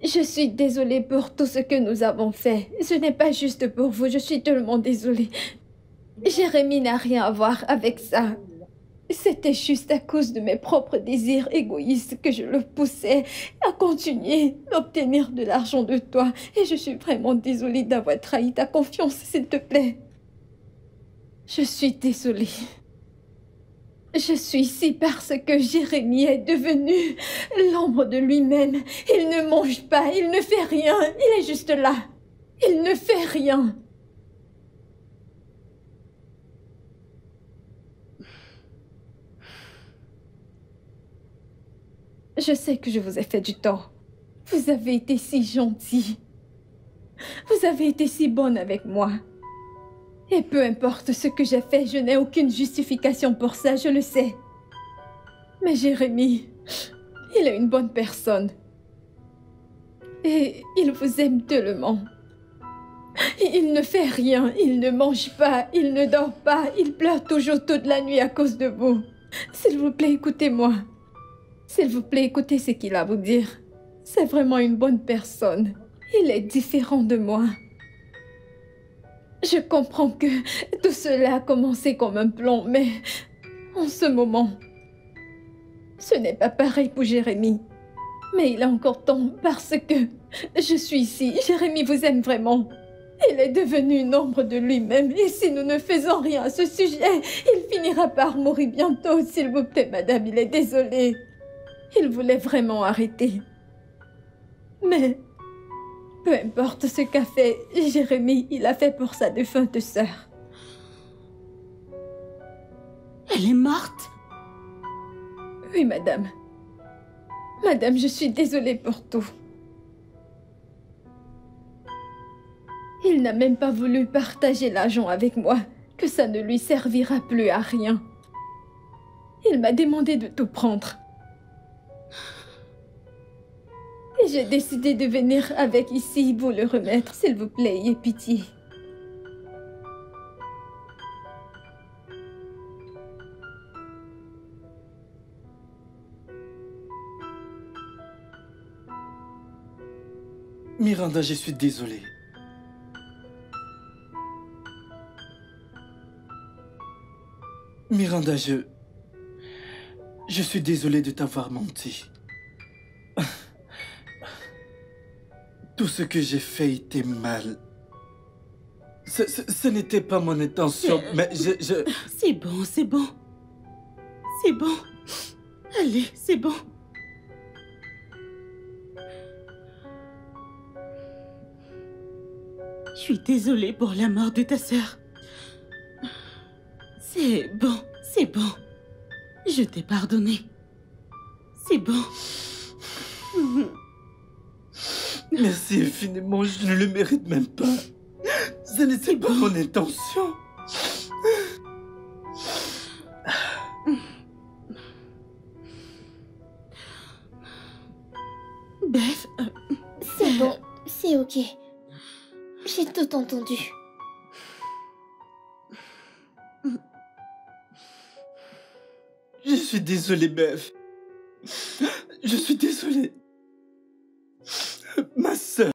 Je suis désolée pour tout ce que nous avons fait. Ce n'est pas juste pour vous. Je suis tellement désolée. Jérémie n'a rien à voir avec ça. C'était juste à cause de mes propres désirs égoïstes que je le poussais à continuer d'obtenir de l'argent de toi. Et je suis vraiment désolée d'avoir trahi ta confiance, s'il te plaît. Je suis désolée. Je suis ici parce que Jérémie est devenu l'ombre de lui-même. Il ne mange pas, il ne fait rien, il est juste là. Il ne fait rien. Je sais que je vous ai fait du tort. Vous avez été si gentil. Vous avez été si bonne avec moi. Et peu importe ce que j'ai fait, je n'ai aucune justification pour ça, je le sais. Mais Jérémie, il est une bonne personne. Et il vous aime tellement. Il ne fait rien, il ne mange pas, il ne dort pas, il pleure toujours toute la nuit à cause de vous. S'il vous plaît, écoutez-moi. S'il vous plaît, écoutez ce qu'il a à vous dire. C'est vraiment une bonne personne. Il est différent de moi. Je comprends que tout cela a commencé comme un plan, mais en ce moment, ce n'est pas pareil pour Jérémie. Mais il a encore temps parce que je suis ici. Jérémie vous aime vraiment. Il est devenu une ombre de lui-même et si nous ne faisons rien à ce sujet, il finira par mourir bientôt. S'il vous plaît, madame, il est désolé. Il voulait vraiment arrêter. Mais peu importe ce qu'a fait Jérémie, il a fait pour sa défunte sœur. Elle est morte? Oui, madame. Madame, je suis désolée pour tout. Il n'a même pas voulu partager l'argent avec moi, que ça ne lui servira plus à rien. Il m'a demandé de tout prendre. Et j'ai décidé de venir avec ici pour le remettre. S'il vous plaît, ayez pitié. Miranda, je suis désolé. Miranda, je suis désolé de t'avoir menti. Tout ce que j'ai fait était mal. Ce n'était pas mon intention, mais je... C'est bon, c'est bon. C'est bon. Allez, c'est bon. Je suis désolée pour la mort de ta sœur. C'est bon, c'est bon. Je t'ai pardonné. C'est bon. Merci infiniment, je ne le mérite même pas. Ce n'était pas mon intention. Beth, C'est bon, c'est ok. J'ai tout entendu. Je suis désolé, Beth. Je suis désolé. Ma sœur.